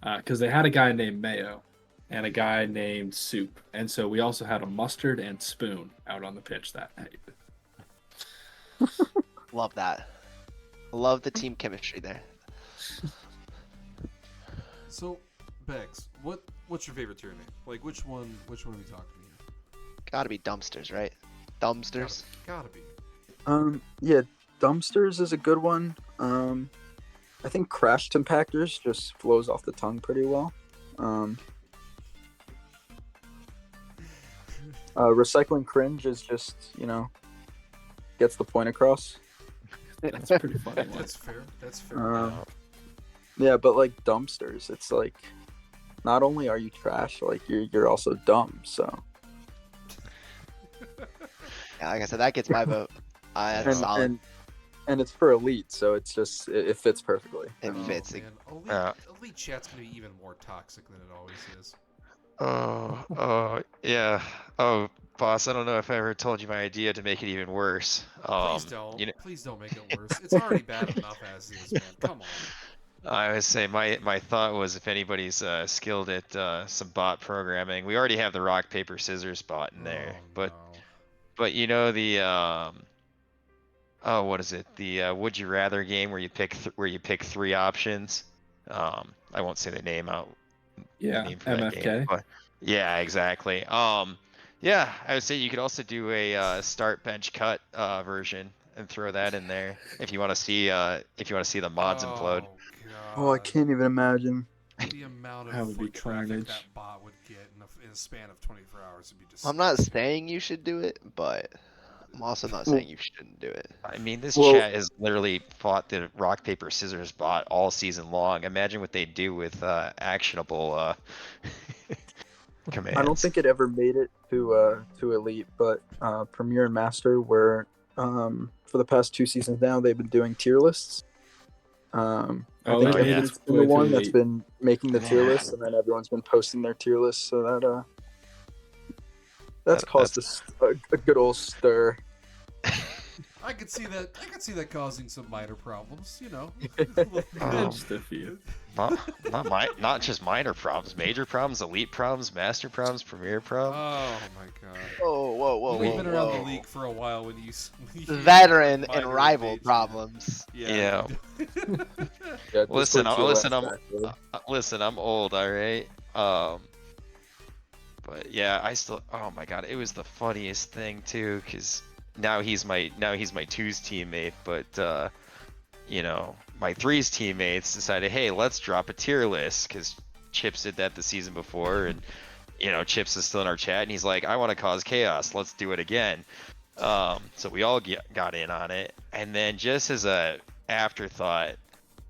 Because they had a guy named Mayo and a guy named Soup. And so we also had a mustard and spoon out on the pitch that night. Love that. Love the team chemistry there. So, Bex, what's your favorite tier name? Like, which one are we talking here? Gotta be dumpsters, right? Dumpsters. Gotta be. Yeah, Dumpsters is a good one. I think Crashed Impactors just flows off the tongue pretty well. Recycling Cringe is just, gets the point across. That's a pretty funny one. That's fair. That's fair. Yeah, but like Dumpsters, it's like not only are you trash, like you're also dumb. So Yeah, like I said, that gets my vote. That's and, solid. and it's for Elite, so it's just it fits perfectly. It fits. Man. Elite, Yeah. Elite chat's gonna be even more toxic than it always is. Oh, yeah. Oh, boss, I don't know if I ever told you my idea to make it even worse. Please don't. You know, Please don't make it worse. It's already bad enough as is, man. Come on. I would say my thought was if anybody's skilled at some bot programming, we already have the rock paper scissors bot in there, Oh, but no. but you know the oh, what is it? The would you rather game where you pick three options. I won't say the name out. Yeah, Name for that game, MFK. but yeah, exactly. Yeah, I would say you could also do a start bench cut version and throw that in there if you want to see the mods implode. Oh, I God. can't even imagine. The amount That of would be foot traffic carnage. that bot would get in a span of 24 hours would be just. I'm not saying you should do it, but I'm also not saying you shouldn't do it. I mean, this Well- chat has literally fought the rock paper scissors bot all season long. Imagine what they do with actionable commands. I don't think it ever made it to Elite, but Premier and Master were for the past 2 seasons now they've been doing tier lists. I Oh, think it made Evan's its been the way to one that's Elite. been making the tier Yeah. list, and then everyone's been posting their tier lists, so that's caused a good old stir. I could see that. I could see that causing some minor problems. You know. Just a few. Not just minor problems, major problems, elite problems, master problems, premier problems. Oh my god. Oh, whoa, You've whoa, been around the whoa. league for a while when you Veteran and minor rival major. problems. Yeah. Yeah, Listen, Discord listen, TLS, actually. listen, I'm old, all right. But yeah, I still. Oh my god, it was the funniest thing too, cause now he's my two's teammate, but you know, my three's teammates decided, hey, let's drop a tier list, cause Chips did that the season before, and you know, Chips is still in our chat, and he's like, I want to cause chaos, let's do it again. So we all got in on it, and then just as a afterthought,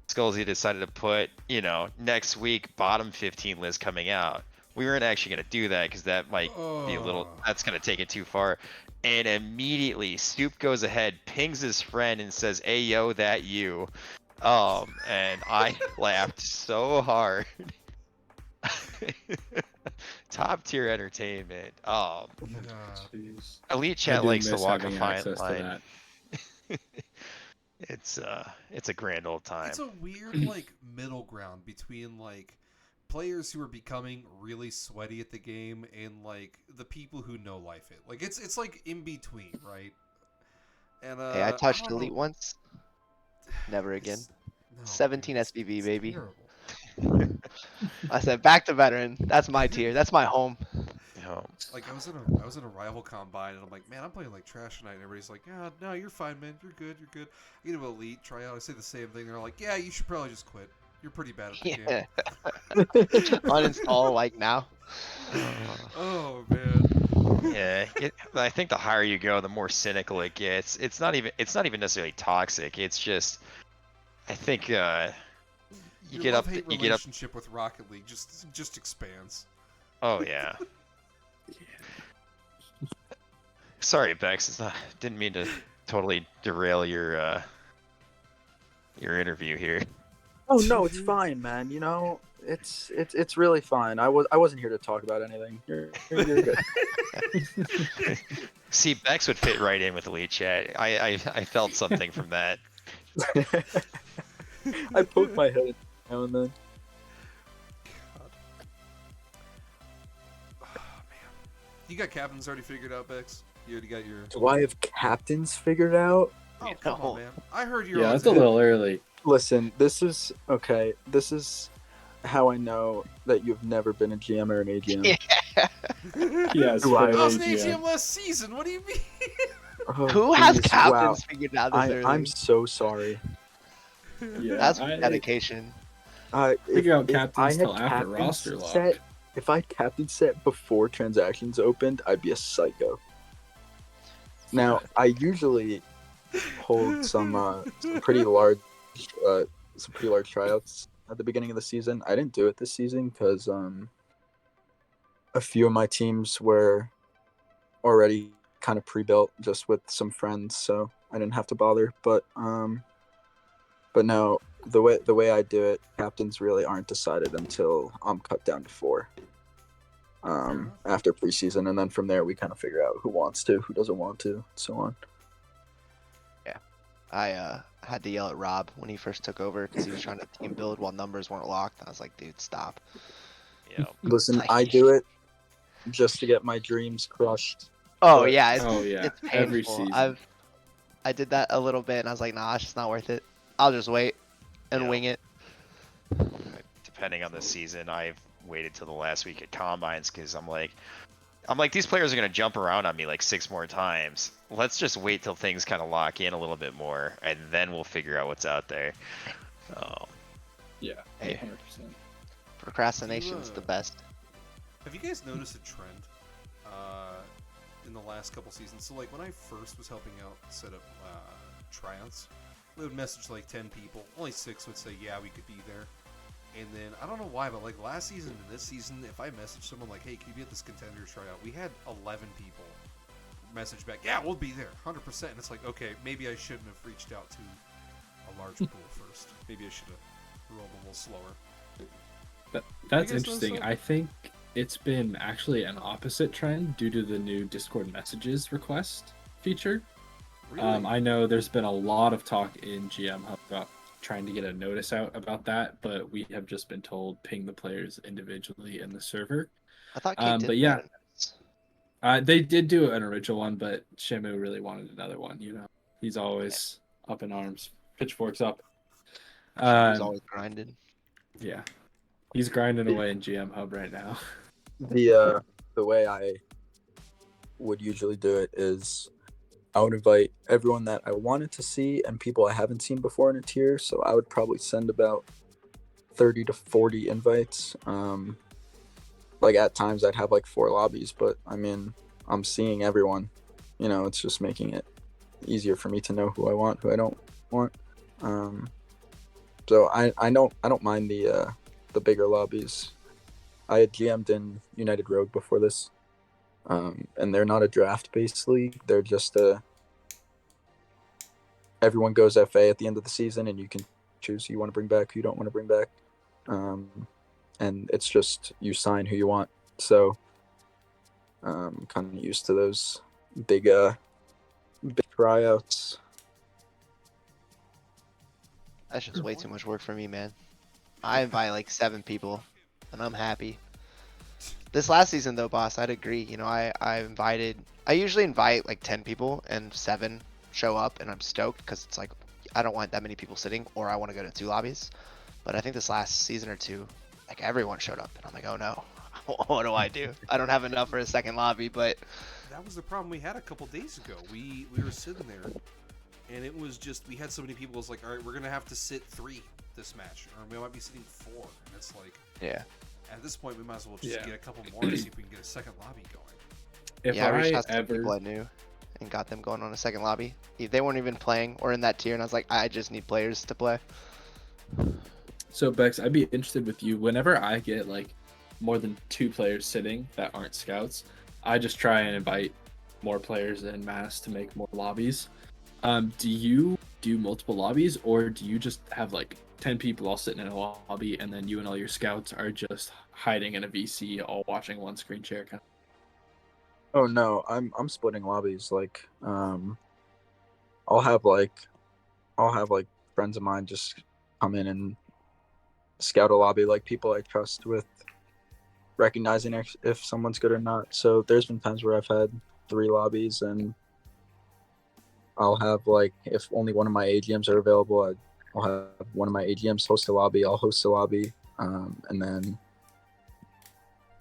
Skullsy decided to put, you know, next week bottom 15 list coming out. We weren't actually going to do that because that might be a little, that's going to take it too far. And immediately Stoop goes ahead, pings his friend and says, hey, yo, that you. And I laughed so hard. Top tier entertainment. Jeez. Elite I Chat do likes to miss walk a having fine access to line. that. It's a grand old time. It's a weird like middle ground between like players who are becoming really sweaty at the game and like the people who know life it. Like it's like in between, right? And Hey, I touched don't elite know. once. Never again. No, 17 man, SPV, it's baby. terrible. I said back to veteran. That's my tier. That's my home. You know, Like I was in a rival combine and I'm like, man, I'm playing like trash tonight. And everybody's like, yeah, no, you're fine, man. You're good. You're good. I get to elite try out. I say the same thing. They're like, yeah, you should probably just quit. You're pretty bad at the game. Yeah. Uninstall like now. Oh man. yeah, I think the higher you go, the more cynical it gets. It's not even necessarily toxic. It's just, I think you Your get up, love-hate you get up. relationship with Rocket League just expands. Oh yeah. Sorry, Bex. Didn't mean to totally derail your interview here. Oh no, it's fine, man. You know, it's really fine. I wasn't here to talk about anything. You're good. See, Bex would fit right in with Elite Chat. I felt something from that. I poke my head now and then. Oh man. You got captains already figured out, Bex? You already got your. Do I have captains figured out? Oh come No. on, man! I heard you're. Yeah, on that's a to- little early. Listen, this is okay. This is how I know that you've never been a GM or an AGM. Yes, Do I- I was an AGM. AGM last season. What do you mean? Oh, Who has geez, captains wow. figured out this early? I'm so sorry. Yeah, That's I dedication. figure out if I captains had till after captains roster lock. set, if I had captain set before transactions opened, I'd be a psycho. Now, I usually hold some pretty large tryouts at the beginning of the season. I didn't do it this season because a few of my teams were already kind of pre-built just with some friends, so I didn't have to bother. But no, the way I do it, captains really aren't decided until I'm cut down to 4 after preseason, and then from there we kind of figure out who wants to, who doesn't want to, and so on. I had to yell at Rob when he first took over because he was trying to team build while numbers weren't locked. I was like, dude, stop. You know, Listen, I do it just to get my dreams crushed. Oh But- yeah, it's, Oh, yeah, it's painful. every season. I did that a little bit and I was like, nah, it's just not worth it. I'll just wait and Yeah. wing it. depending on the season, I've waited till the last week at combines because I'm like, these players are gonna jump around on me like 6 more times. Let's just wait till things kind of lock in a little bit more, and then we'll figure out what's out there. Yeah, Hey. 100%. Procrastination's the best. Have you guys noticed a trend in the last couple seasons? So, like, when I first was helping out set up tryouts, we would message like 10 people. Only 6 would say, yeah, we could be there. And then, I don't know why, but like last season and this season, if I message someone like, hey, can you be at this Contenders tryout? We had 11 people message back, yeah, we'll be there, 100%. And it's like, okay, maybe I shouldn't have reached out to a large pool first. Maybe I should have rolled a little slower. That's guys know interesting. so? I think it's been actually an opposite trend due to the new Discord messages request feature. Really? I know there's been a lot of talk in GM Hub about trying to get a notice out about that, but we have just been told ping the players individually in the server. I thought Kate did But put yeah, out a notice. they did do an original one, but Shamu really wanted another one. He's always up in arms, pitchforks up. Shamu's Um, always grinding. yeah, he's grinding away in GM Hub right now. The way I would usually do it is I would invite everyone that I wanted to see and people I haven't seen before in a tier. So I would probably send about 30 to 40 invites. Like at times I'd have like 4 lobbies, but I mean, I'm seeing everyone. It's just making it easier for me to know who I want, who I don't want. So I don't mind the bigger lobbies. I had GM'd in United Rogue before this, and they're not a draft-based league. They're just everyone goes FA at the end of the season, and you can choose who you want to bring back, who you don't want to bring back, and it's just you sign who you want. So, kind of used to those big tryouts. That's just way too much work for me, man. I invite like 7 people, and I'm happy. This last season, though, boss, I'd agree. I usually invite like 10 people, and 7 show up, and I'm stoked because it's like I don't want that many people sitting, or I want to go to 2 lobbies. But I think this last season or 2, like everyone showed up, and I'm like, oh no, what do I do? I don't have enough for a second lobby, but That was the problem we had a couple days ago. We were sitting there, and it was just we had so many people. It was like, all right, we're gonna have to sit 3 this match, or we might be sitting 4. And it's like, yeah. at this point, we might as well just get a couple more to see if we can get a second lobby going. If Yeah, I reached I out to people I knew and got them going on a second lobby. They weren't even playing or in that tier, and I was like, I just need players to play. So Bex, I'd be interested with you. Whenever I get like more than 2 players sitting that aren't scouts, I just try and invite more players en masse to make more lobbies. Do you do multiple lobbies, or do you just have like 10 people all sitting in a lobby, and then you and all your scouts are just hiding in a VC, all watching one screen share? Kind Oh no, I'm splitting lobbies. Like, I'll have like friends of mine just come in and scout a lobby, like people I trust with recognizing if someone's good or not. So there's been times where I've had 3 lobbies, and I'll have like if only one of my AGMs are available, I'll have one of my AGMs host a lobby. I'll host a lobby, and then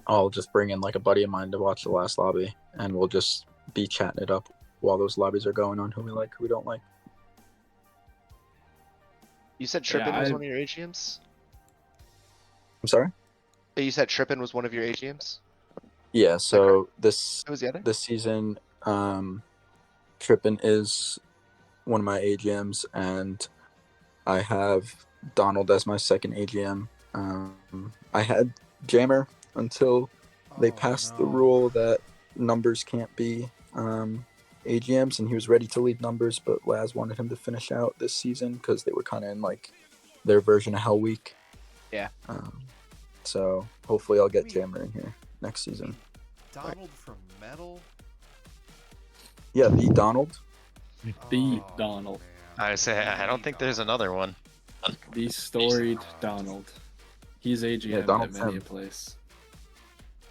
I'll just bring in like a buddy of mine to watch the last lobby, and we'll just be chatting it up while those lobbies are going on, who we like, who we don't like. You said Trippin was one of your AGMs? I'm sorry? You said Trippin was one of your AGMs? Yeah, so this Who was the other? this season, Trippin is one of my AGMs, and I have Donald as my second AGM. I had Jammer until they passed the rule that numbers can't be AGMs, and he was ready to lead numbers, but Laz wanted him to finish out this season because they were kind of in like their version of Hell Week. Yeah. So hopefully I'll get Jammer in here next season. Donald from Metal? Yeah, the Donald. the Donald, I say I don't think there's another one. the storied Donald. He's AGM Donald at many a Sam. place.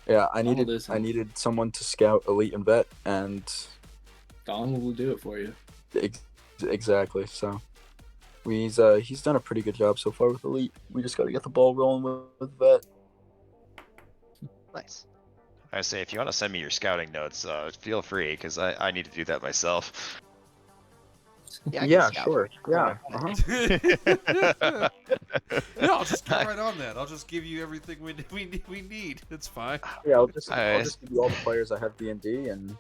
Yeah, I Donald needed is him. I needed someone to scout elite and vet, and Donald will do it for you. exactly. So he's done a pretty good job so far with elite. We just got to get the ball rolling with vet. Nice. I say if you want to send me your scouting notes, feel free, because I need to do that myself. Yeah, I can Yeah, scout. sure. Yeah. No, I'll just get right on that. I'll just give you everything we need. It's fine. Yeah, I'll just Alright. give you all the players I have D&D, and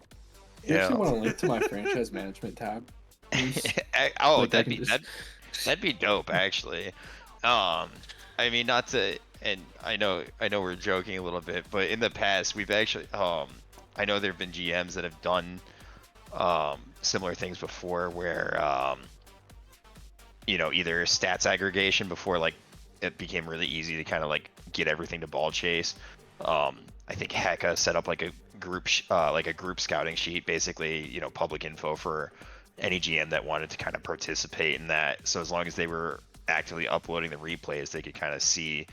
You Yeah. actually want to link to my franchise management tab? please? Oh, Like, I that'd can be just- that'd be dope, actually. I mean, not to, and I know we're joking a little bit, but in the past we've actually, I know there've been GMs that have done similar things before, where either stats aggregation before like it became really easy to kind of like get everything to ball chase. I think Heka set up like a group scouting sheet, basically, public info for any GM that wanted to kind of participate in that. So as long as they were actively uploading the replays, they could kind of see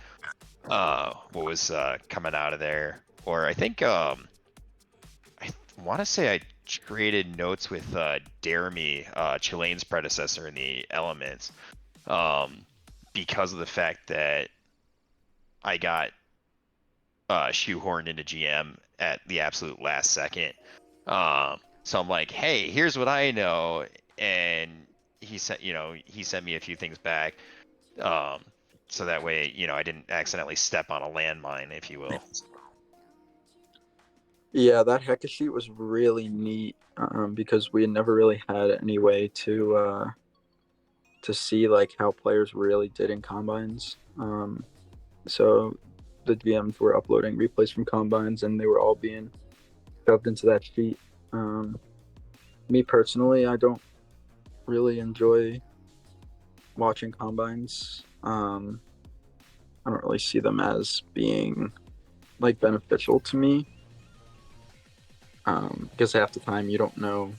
what was coming out of there. Or I think I want to say I traded notes with Jeremy, Chilean's predecessor in the Elements, because of the fact that I got shoehorned into GM at the absolute last second. So I'm like, hey, here's what I know, and he sent me a few things back, so that way I didn't accidentally step on a landmine, if you will. Yeah, that Hecka sheet was really neat because we had never really had any way to see like how players really did in combines. So the GMs were uploading replays from combines, and they were all being shoved into that sheet. Me personally, I don't really enjoy watching combines. I don't really see them as being like beneficial to me. Because half the time you don't know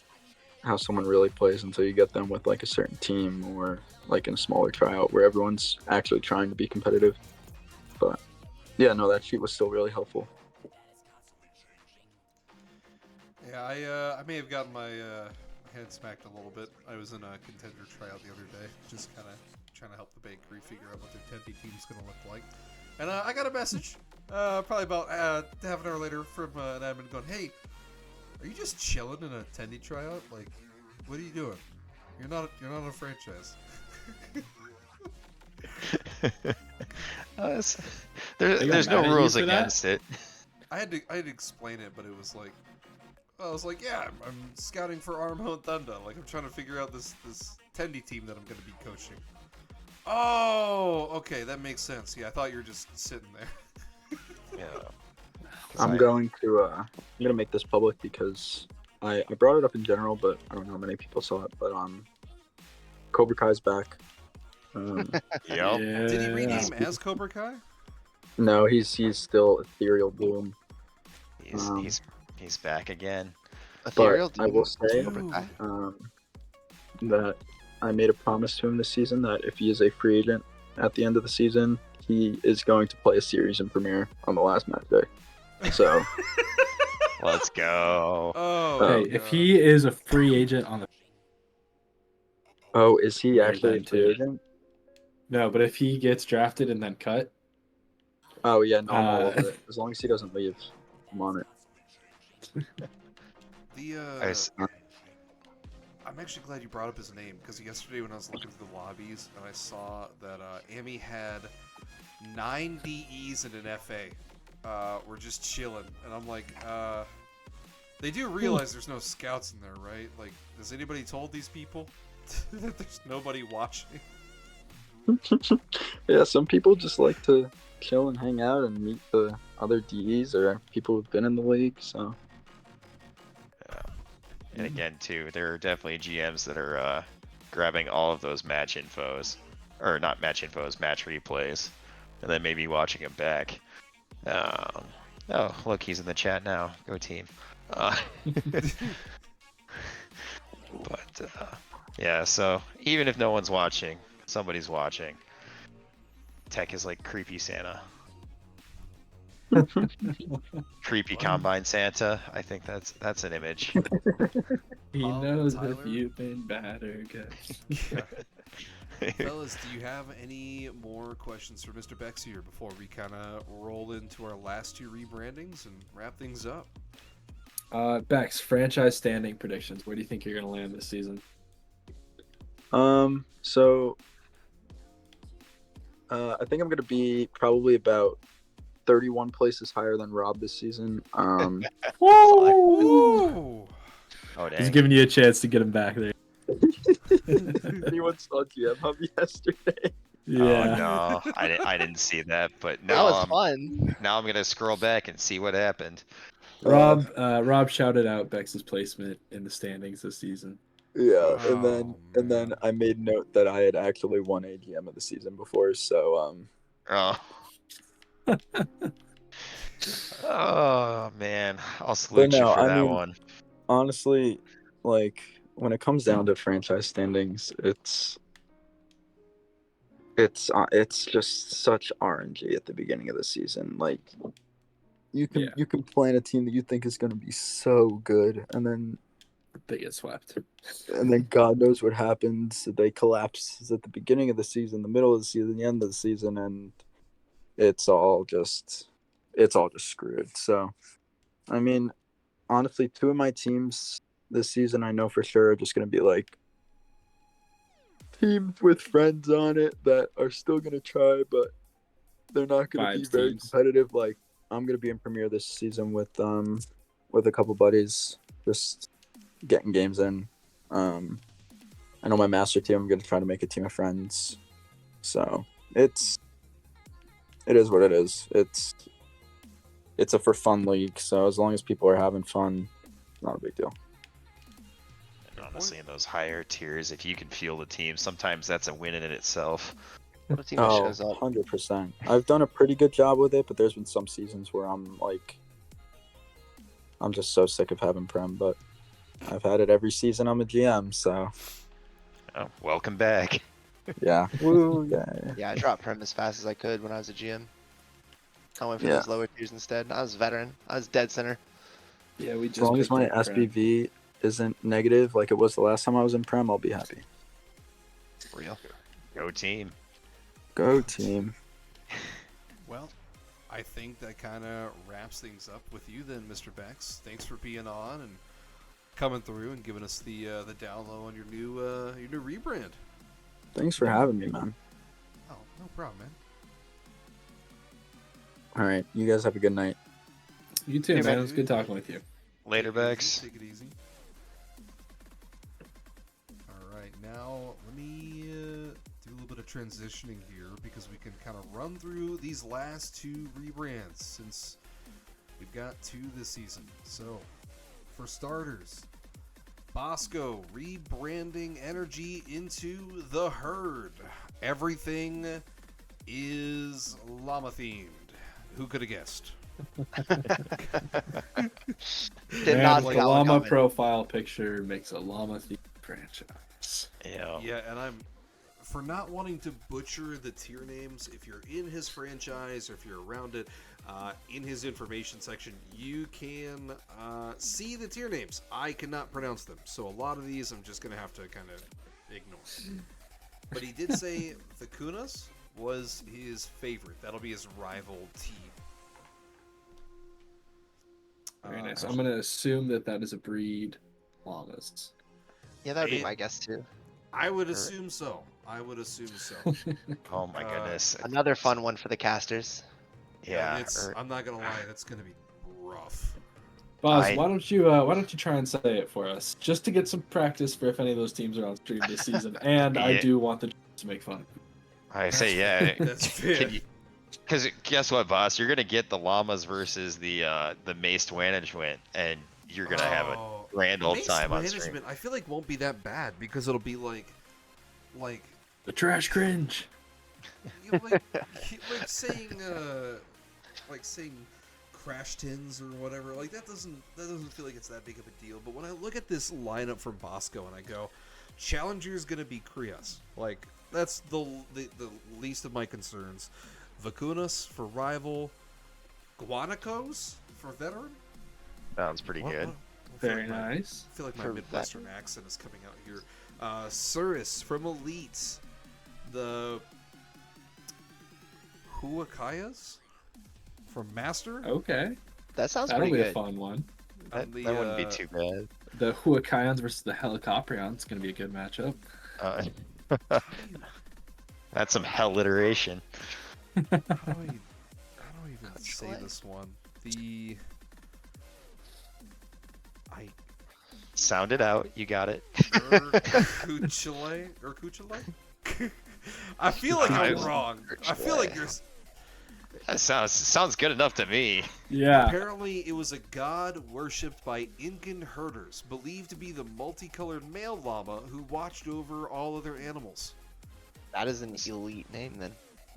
how someone really plays until you get them with like a certain team or like in a smaller tryout where everyone's actually trying to be competitive. But yeah, no, that sheet was still really helpful. Yeah, I may have gotten my head smacked a little bit. I was in a contender tryout the other day, just kind of trying to help the bakery figure out what their tendy team's going to look like. And I got a message, probably about half an hour later, from an admin going, "Hey, are you just chilling in a tendy tryout? Like, what are you doing? You're not a franchise." There's no mad at you rules for that? against it. I had to explain it, but it was like, I was like, yeah, I'm scouting for Armho and Thunder. Like, I'm trying to figure out this tendy team that I'm going to be coaching. Oh, okay, that makes sense. Yeah, I thought you were just sitting there. Yeah. I'm going to make this public because I brought it up in general, but I don't know how many people saw it. But Cobra Kai's back. Yep. Yeah. Did he rename as Cobra Kai? No, he's still Ethereal Bloom. He's back again. Ethereal I will Doom, say Cobra Kai. that I made a promise to him this season that if he is a free agent at the end of the season, he is going to play a series in Premier on the last match day. So, Let's go. Oh, Hey, if he is a free agent on the is he There's actually a that free too. agent? no, but if he gets drafted and then cut, Oh yeah, no, I'm all over it. As long as he doesn't leave, I'm on it. I'm actually glad you brought up his name, because yesterday when I was looking through the lobbies and I saw that Amy had 9 DEs and an FA. We're just chilling, and I'm like, they do realize there's no scouts in there, right? Like, has anybody told these people that there's nobody watching? Yeah, some people just like to chill and hang out and meet the other DEs or people who've been in the league. So And again, too, there are definitely GMs that are grabbing all of those match infos, or not match infos, match replays, and then maybe watching them back. Oh, look, he's in the chat now. Go team. But yeah, so even if no one's watching, somebody's watching. Tech is like creepy Santa. Creepy Combine Santa. I think that's an image. he Paul, knows Tyler? if you've been bad or good. Fellas, do you have any more questions for Mr. Bex here before we kind of roll into our last 2 rebrandings and wrap things up? Bex, franchise standing predictions. Where do you think you're going to land this season? So I think I'm gonna be probably about 31 places higher than Rob this season. Woo! Oh, He's dang. giving you a chance to get him back there. Anyone saw GM Hub yesterday? Yeah. Oh no, I didn't see that, but That now was fun. now I'm gonna scroll back and see what happened. Rob shouted out Bex's placement in the standings this season. Yeah, Oh, and then man. I made note that I had actually won AGM of the season before, so Oh. Oh man, I'll but salute you no, for I that mean one. honestly, like when it comes down to franchise standings, it's just such RNG at the beginning of the season. Like you Yeah. can plan a team that you think is going to be so good, and then They get swept. God knows what happens. They collapse at the beginning of the season, the middle of the season, the end of the season, and it's all just screwed. So, I mean, honestly, two of my teams this season I know for sure are just going to be like teams with friends on it that are still going to try, but they're not going to be Vibes very teams. competitive. Like I'm going to be in Premier this season with a couple buddies, just getting games in. I know my master team. I'm going to try to make a team of friends. So it is what it is. It's a for fun league. So as long as people are having fun, not a big deal. And honestly, in those higher tiers, if you can feel the team, sometimes that's a win in itself. What a team that shows up. 100%. I've done a pretty good job with it, but there's been some seasons where I'm just so sick of having Prem, but I've had it every season I'm a GM, so Oh, welcome back. yeah. Woo, yeah. Yeah, I dropped Prem as fast as I could when I was a GM. I went for Yeah. those lower tiers instead. I was veteran. I was dead center. Yeah, we just As long as picked my up Prem. SBV isn't negative like it was the last time I was in Prem, I'll be happy. Real. Go team. Go team. Well, I think that kind of wraps things up with you then, Mr. Bex. Thanks for being on and coming through and giving us the down low on your new rebrand. Thanks for having me, man. Oh, no problem, man. All right, you guys have a good night. You too, Hey, man. man. It was good talking with you. Later, Take it easy, Bex. Take it easy. All right, now let me do a little bit of transitioning here because we can kind of run through these last two rebrands since we've got two this season. So, for starters, Bosco rebranding energy into the herd. Everything is llama themed. Who could have guessed? Did Man, not with see the that one llama coming. profile picture makes a llama themed franchise. Yeah. Yeah, and I'm for not wanting to butcher the tier names. If you're in his franchise or if you're around it, in his information section, you can see the tier names. I cannot pronounce them, so a lot of these I'm just gonna have to kind of ignore. But he did say Vicunas was his favorite. That'll be his rival team. Very nice. I'm gonna assume that is a breed llamas. Yeah, that would be And- my guess too. I would assume so. Oh my goodness. Another fun one for the casters. Yeah. I'm not gonna lie, that's gonna be rough. Boz, I- why don't you try and say it for us, just to get some practice for if any of those teams are on stream this season. And I Yeah. do want the to make fun. I say yeah. That's fair. Because guess what, boss? You're gonna get the llamas versus the maced management, and you're gonna have a grand old Mace time on management, stream. I feel like won't be that bad because it'll be like The trash cringe. you know, like saying crash tins or whatever. Like that doesn't feel like it's that big of a deal. But when I look at this lineup from Bosco and I go, Challenger's gonna be Krios. Like that's the least of my concerns. Vicunas for rival, Guanacos for veteran. Sounds pretty good. I feel Very like my- nice. I feel like my For Midwestern accent is coming out here. Suris from Elite. The Huakayas from Master. Okay, That sounds that'll pretty be a good. fun one. That, On the, that wouldn't be too bad. The Huacayans versus the Helicoprions going to be a good matchup. That's some hell alliteration. How do I even say this one? The Sound it out. You got it. Urkuchile? I feel like I'm Urkuchile. wrong. I feel like you're. That sounds good enough to me. Yeah. Apparently, it was a god worshipped by Incan herders, believed to be the multicolored male llama who watched over all other animals. That is an elite name then.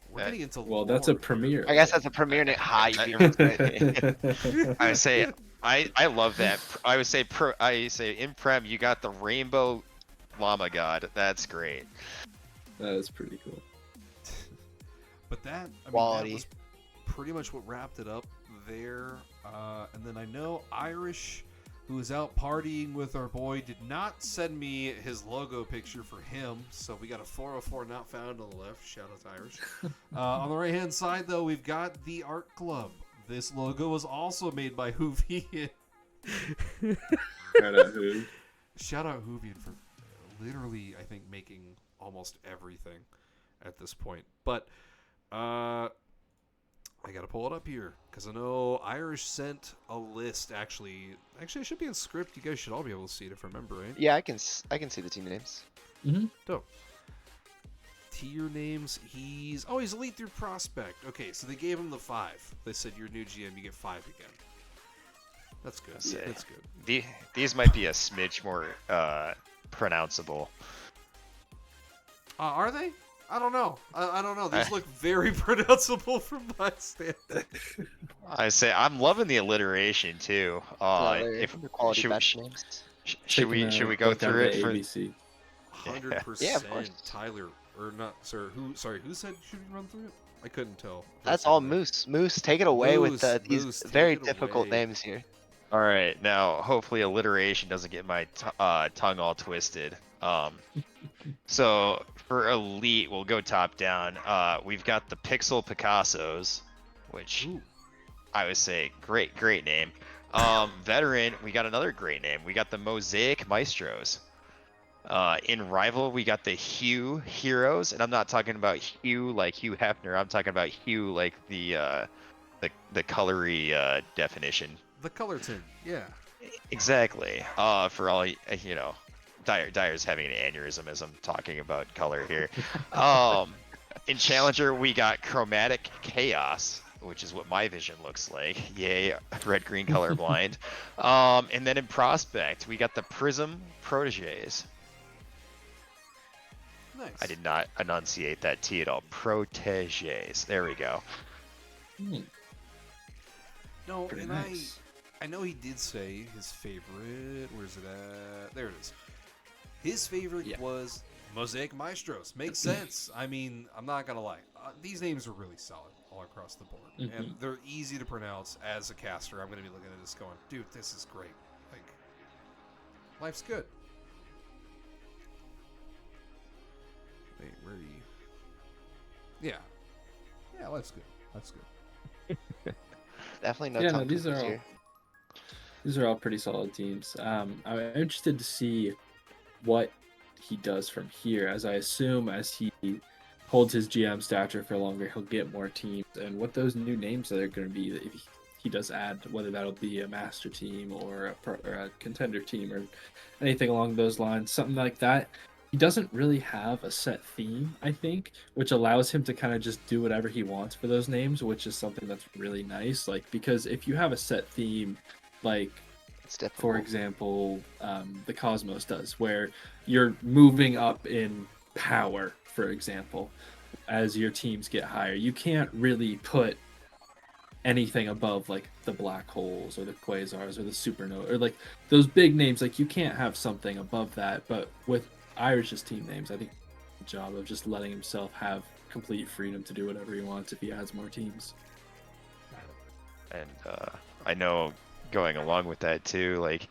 We're getting into Well, that's a lore. premiere. I guess that's a premier name. Hi, you beat me to it. I say I love that. I would say in Prem you got the rainbow llama god. That's great. That is pretty cool. But that, I mean, that Quality. was pretty much what wrapped it up there. And then I know Irish, who was out partying with our boy, did not send me his logo picture for him. So we got a 404 not found on the left. Shout out to Irish. On the right hand side, though, we've got the Art Club. This logo was also made by Hoovian. Shout out who? Shout out Hoovian for literally, I think, making almost everything at this point. But I gotta pull it up here because I know Irish sent a list. Actually, it should be in script. You guys should all be able to see it if I remember right. Yeah, I can see the team names. Dope. Tier names. He's elite through prospect. Okay, so they gave him the 5. They said you're new GM, you get 5 again. That's good. Say. That's good. These might be a smidge more pronounceable. Are they? I don't know. I don't know. These look very pronounceable from my standpoint. I say I'm loving the alliteration too. If The quality should, batch names. should we go through it for? ABC? 100%. Yeah, of course. Tyler, or not, sir. Who said should we run through it? I couldn't tell. That's all Moose. Moose, take it away with these Moose, take very it difficult away. names here. All right, now hopefully alliteration doesn't get my tongue all twisted. So for elite, we'll go top down. We've got the Pixel Picassos, which Ooh. I would say great name. Veteran, we got another great name. We got the Mosaic Maestros. In rival, we got the Hue Heroes, and I'm not talking about Hugh like Hugh Hefner. I'm talking about Hue like the colory definition. The color tint, yeah. Exactly. For all you know, Dyer's having an aneurysm as I'm talking about color here. In Challenger, we got Chromatic Chaos, which is what my vision looks like. Yay, red-green colorblind. And then in Prospect, we got the Prism Proteges. Nice. I did not enunciate that T at all. Proteges. There we go. No, Pretty and nice. I know he did say his favorite. Where's it at? There it is. His favorite was Mosaic Maestros. Makes sense. I mean, I'm not gonna lie. These names are really solid all across the board, and they're easy to pronounce. As a caster, I'm gonna be looking at this going, dude, this is great. Like, life's good. Wait, where are you? Yeah, life's good. Life's good. Definitely no Yeah, tongue no, these twisters are all here. these are all pretty solid teams. I'm interested to see what he does from here, as I assume as he holds his GM stature for longer, he'll get more teams, and what those new names that are going to be if he does add, whether that'll be a master team or a contender team or anything along those lines, something like that. He doesn't really have a set theme, I think, which allows him to kind of just do whatever he wants for those names, which is something that's really nice. Like, because if you have a set theme, like, It's difficult. for example, the Cosmos does, where you're moving up in power, for example, as your teams get higher. You can't really put anything above, like, the black holes or the quasars or the supernova or, like, those big names. Like, you can't have something above that, but with Irish's team names, I think the job of just letting himself have complete freedom to do whatever he wants if he adds more teams. And I know going along with that too, like,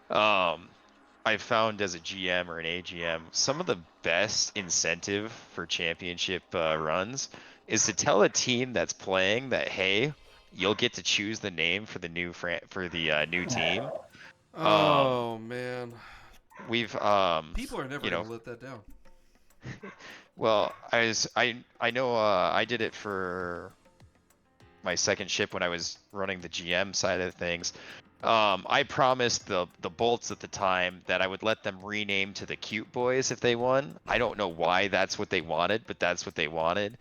I found as a GM or an AGM, some of the best incentive for championship runs is to tell a team that's playing that, hey, you'll get to choose the name for the new new team. Oh man, We've people are never you know, gonna let that down. well, I know I did it for my second ship when I was running the GM side of things. I promised the Bolts at the time that I would let them rename to the Cute Boys if they won. I don't know why that's what they wanted, but that's what they wanted.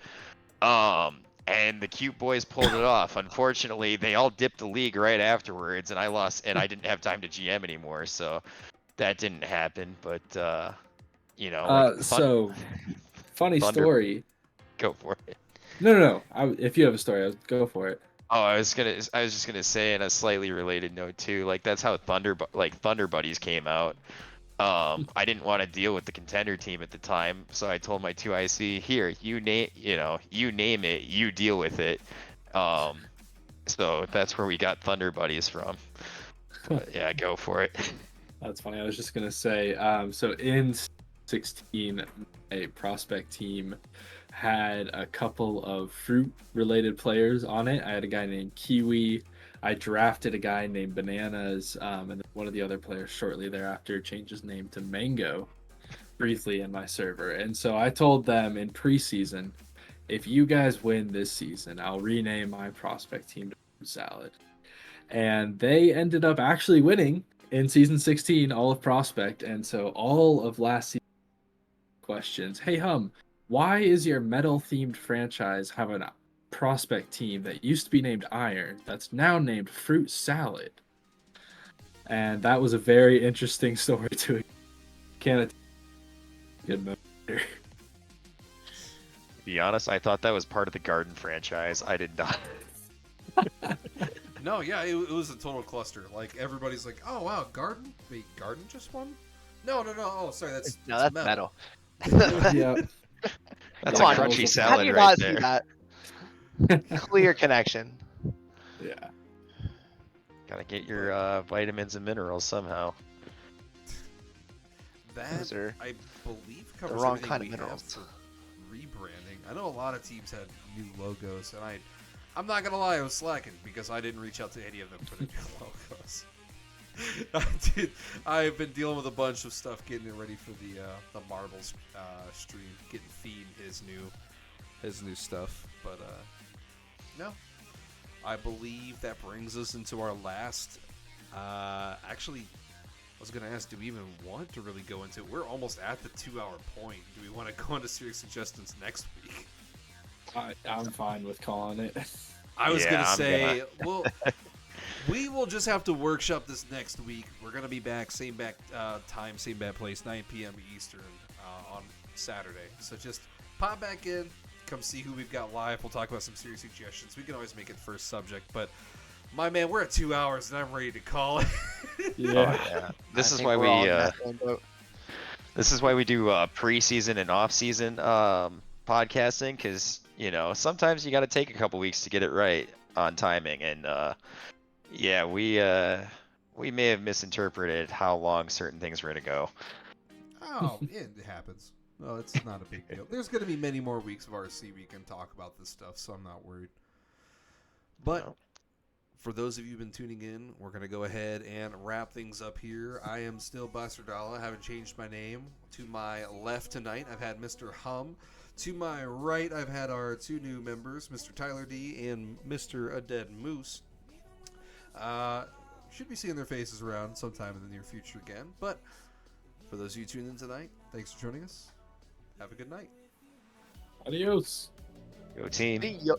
And the Cute Boys pulled it off. Unfortunately, they all dipped the league right afterwards, and I lost, and I didn't have time to GM anymore, so that didn't happen. But you know, like, So, funny Thunder- story. go for it. No. If you have a story, I'll go for it. Oh, I was just gonna say in a slightly related note too, like that's how Thunder Buddies came out. I didn't want to deal with the contender team at the time, so I told my 2IC, here, you name it, you deal with it. So that's where we got Thunder Buddies from. But yeah, go for it. That's funny. I was just gonna say, so in 16, a prospect team had a couple of fruit-related players on it. I had a guy named Kiwi. I drafted a guy named Bananas, and then one of the other players shortly thereafter changed his name to Mango briefly in my server. And so I told them in preseason, if you guys win this season, I'll rename my prospect team to Fruit Salad. And they ended up actually winning in season 16 all of prospect. And so all of last season questions, hey why is your metal themed franchise have a prospect team that used to be named Iron that's now named Fruit Salad? And that was a very interesting story to can't good moment here. To be honest, I thought that was part of the Garden franchise. I did not. No, yeah, it was a total cluster. Like everybody's like, "Oh wow, Garden? Wait, Garden just won? No. Oh, sorry, that's metal. Yeah. That's Come a on, crunchy how salad do you right not see there. that? Clear connection. Yeah. Gotta get your vitamins and minerals somehow. That Those are I believe the covers wrong everything kind of we have minerals. for rebranding. I know a lot of teams had new logos, and I'm not gonna lie, I was slacking because I didn't reach out to any of them for the new logos. I've been dealing with a bunch of stuff, getting it ready for the Marbles stream, getting Feed his new stuff. But no, I believe that brings us into our last. Actually, I was gonna ask, do we even want to really go into it? We're almost at the 2-hour point. Do we want to go into series suggestions next week? I'm fine with calling it. I was Yeah, gonna I'm say, well, we will just have to workshop this next week. We're gonna be back, same back time, same bad place, 9 p.m. Eastern on Saturday. So just pop back in, come see who we've got live. We'll talk about some serious suggestions. We can always make it first subject, but my man, we're at 2 hours and I'm ready to call it. Yeah. Oh, yeah. This I is think why we're we all in that same boat. this is why we do preseason and off-season podcasting, because sometimes you got to take a couple weeks to get it right on timing, and yeah, we may have misinterpreted how long certain things were gonna go. Oh, it happens. No, it's not a big deal. There's going to be many more weeks of RC we can talk about this stuff, so I'm not worried. But No. for those of you who've been tuning in, we're going to go ahead and wrap things up here. I am still Bastardala. I haven't changed my name. To my left tonight, I've had Mr. Hum. To my right, I've had our two new members, Mr. Tyler D and Mr. A Dead Moose. Should be seeing their faces around sometime in the near future again. But for those of you tuned in tonight, thanks for joining us. Have a good night. Adios. Go team. See ya.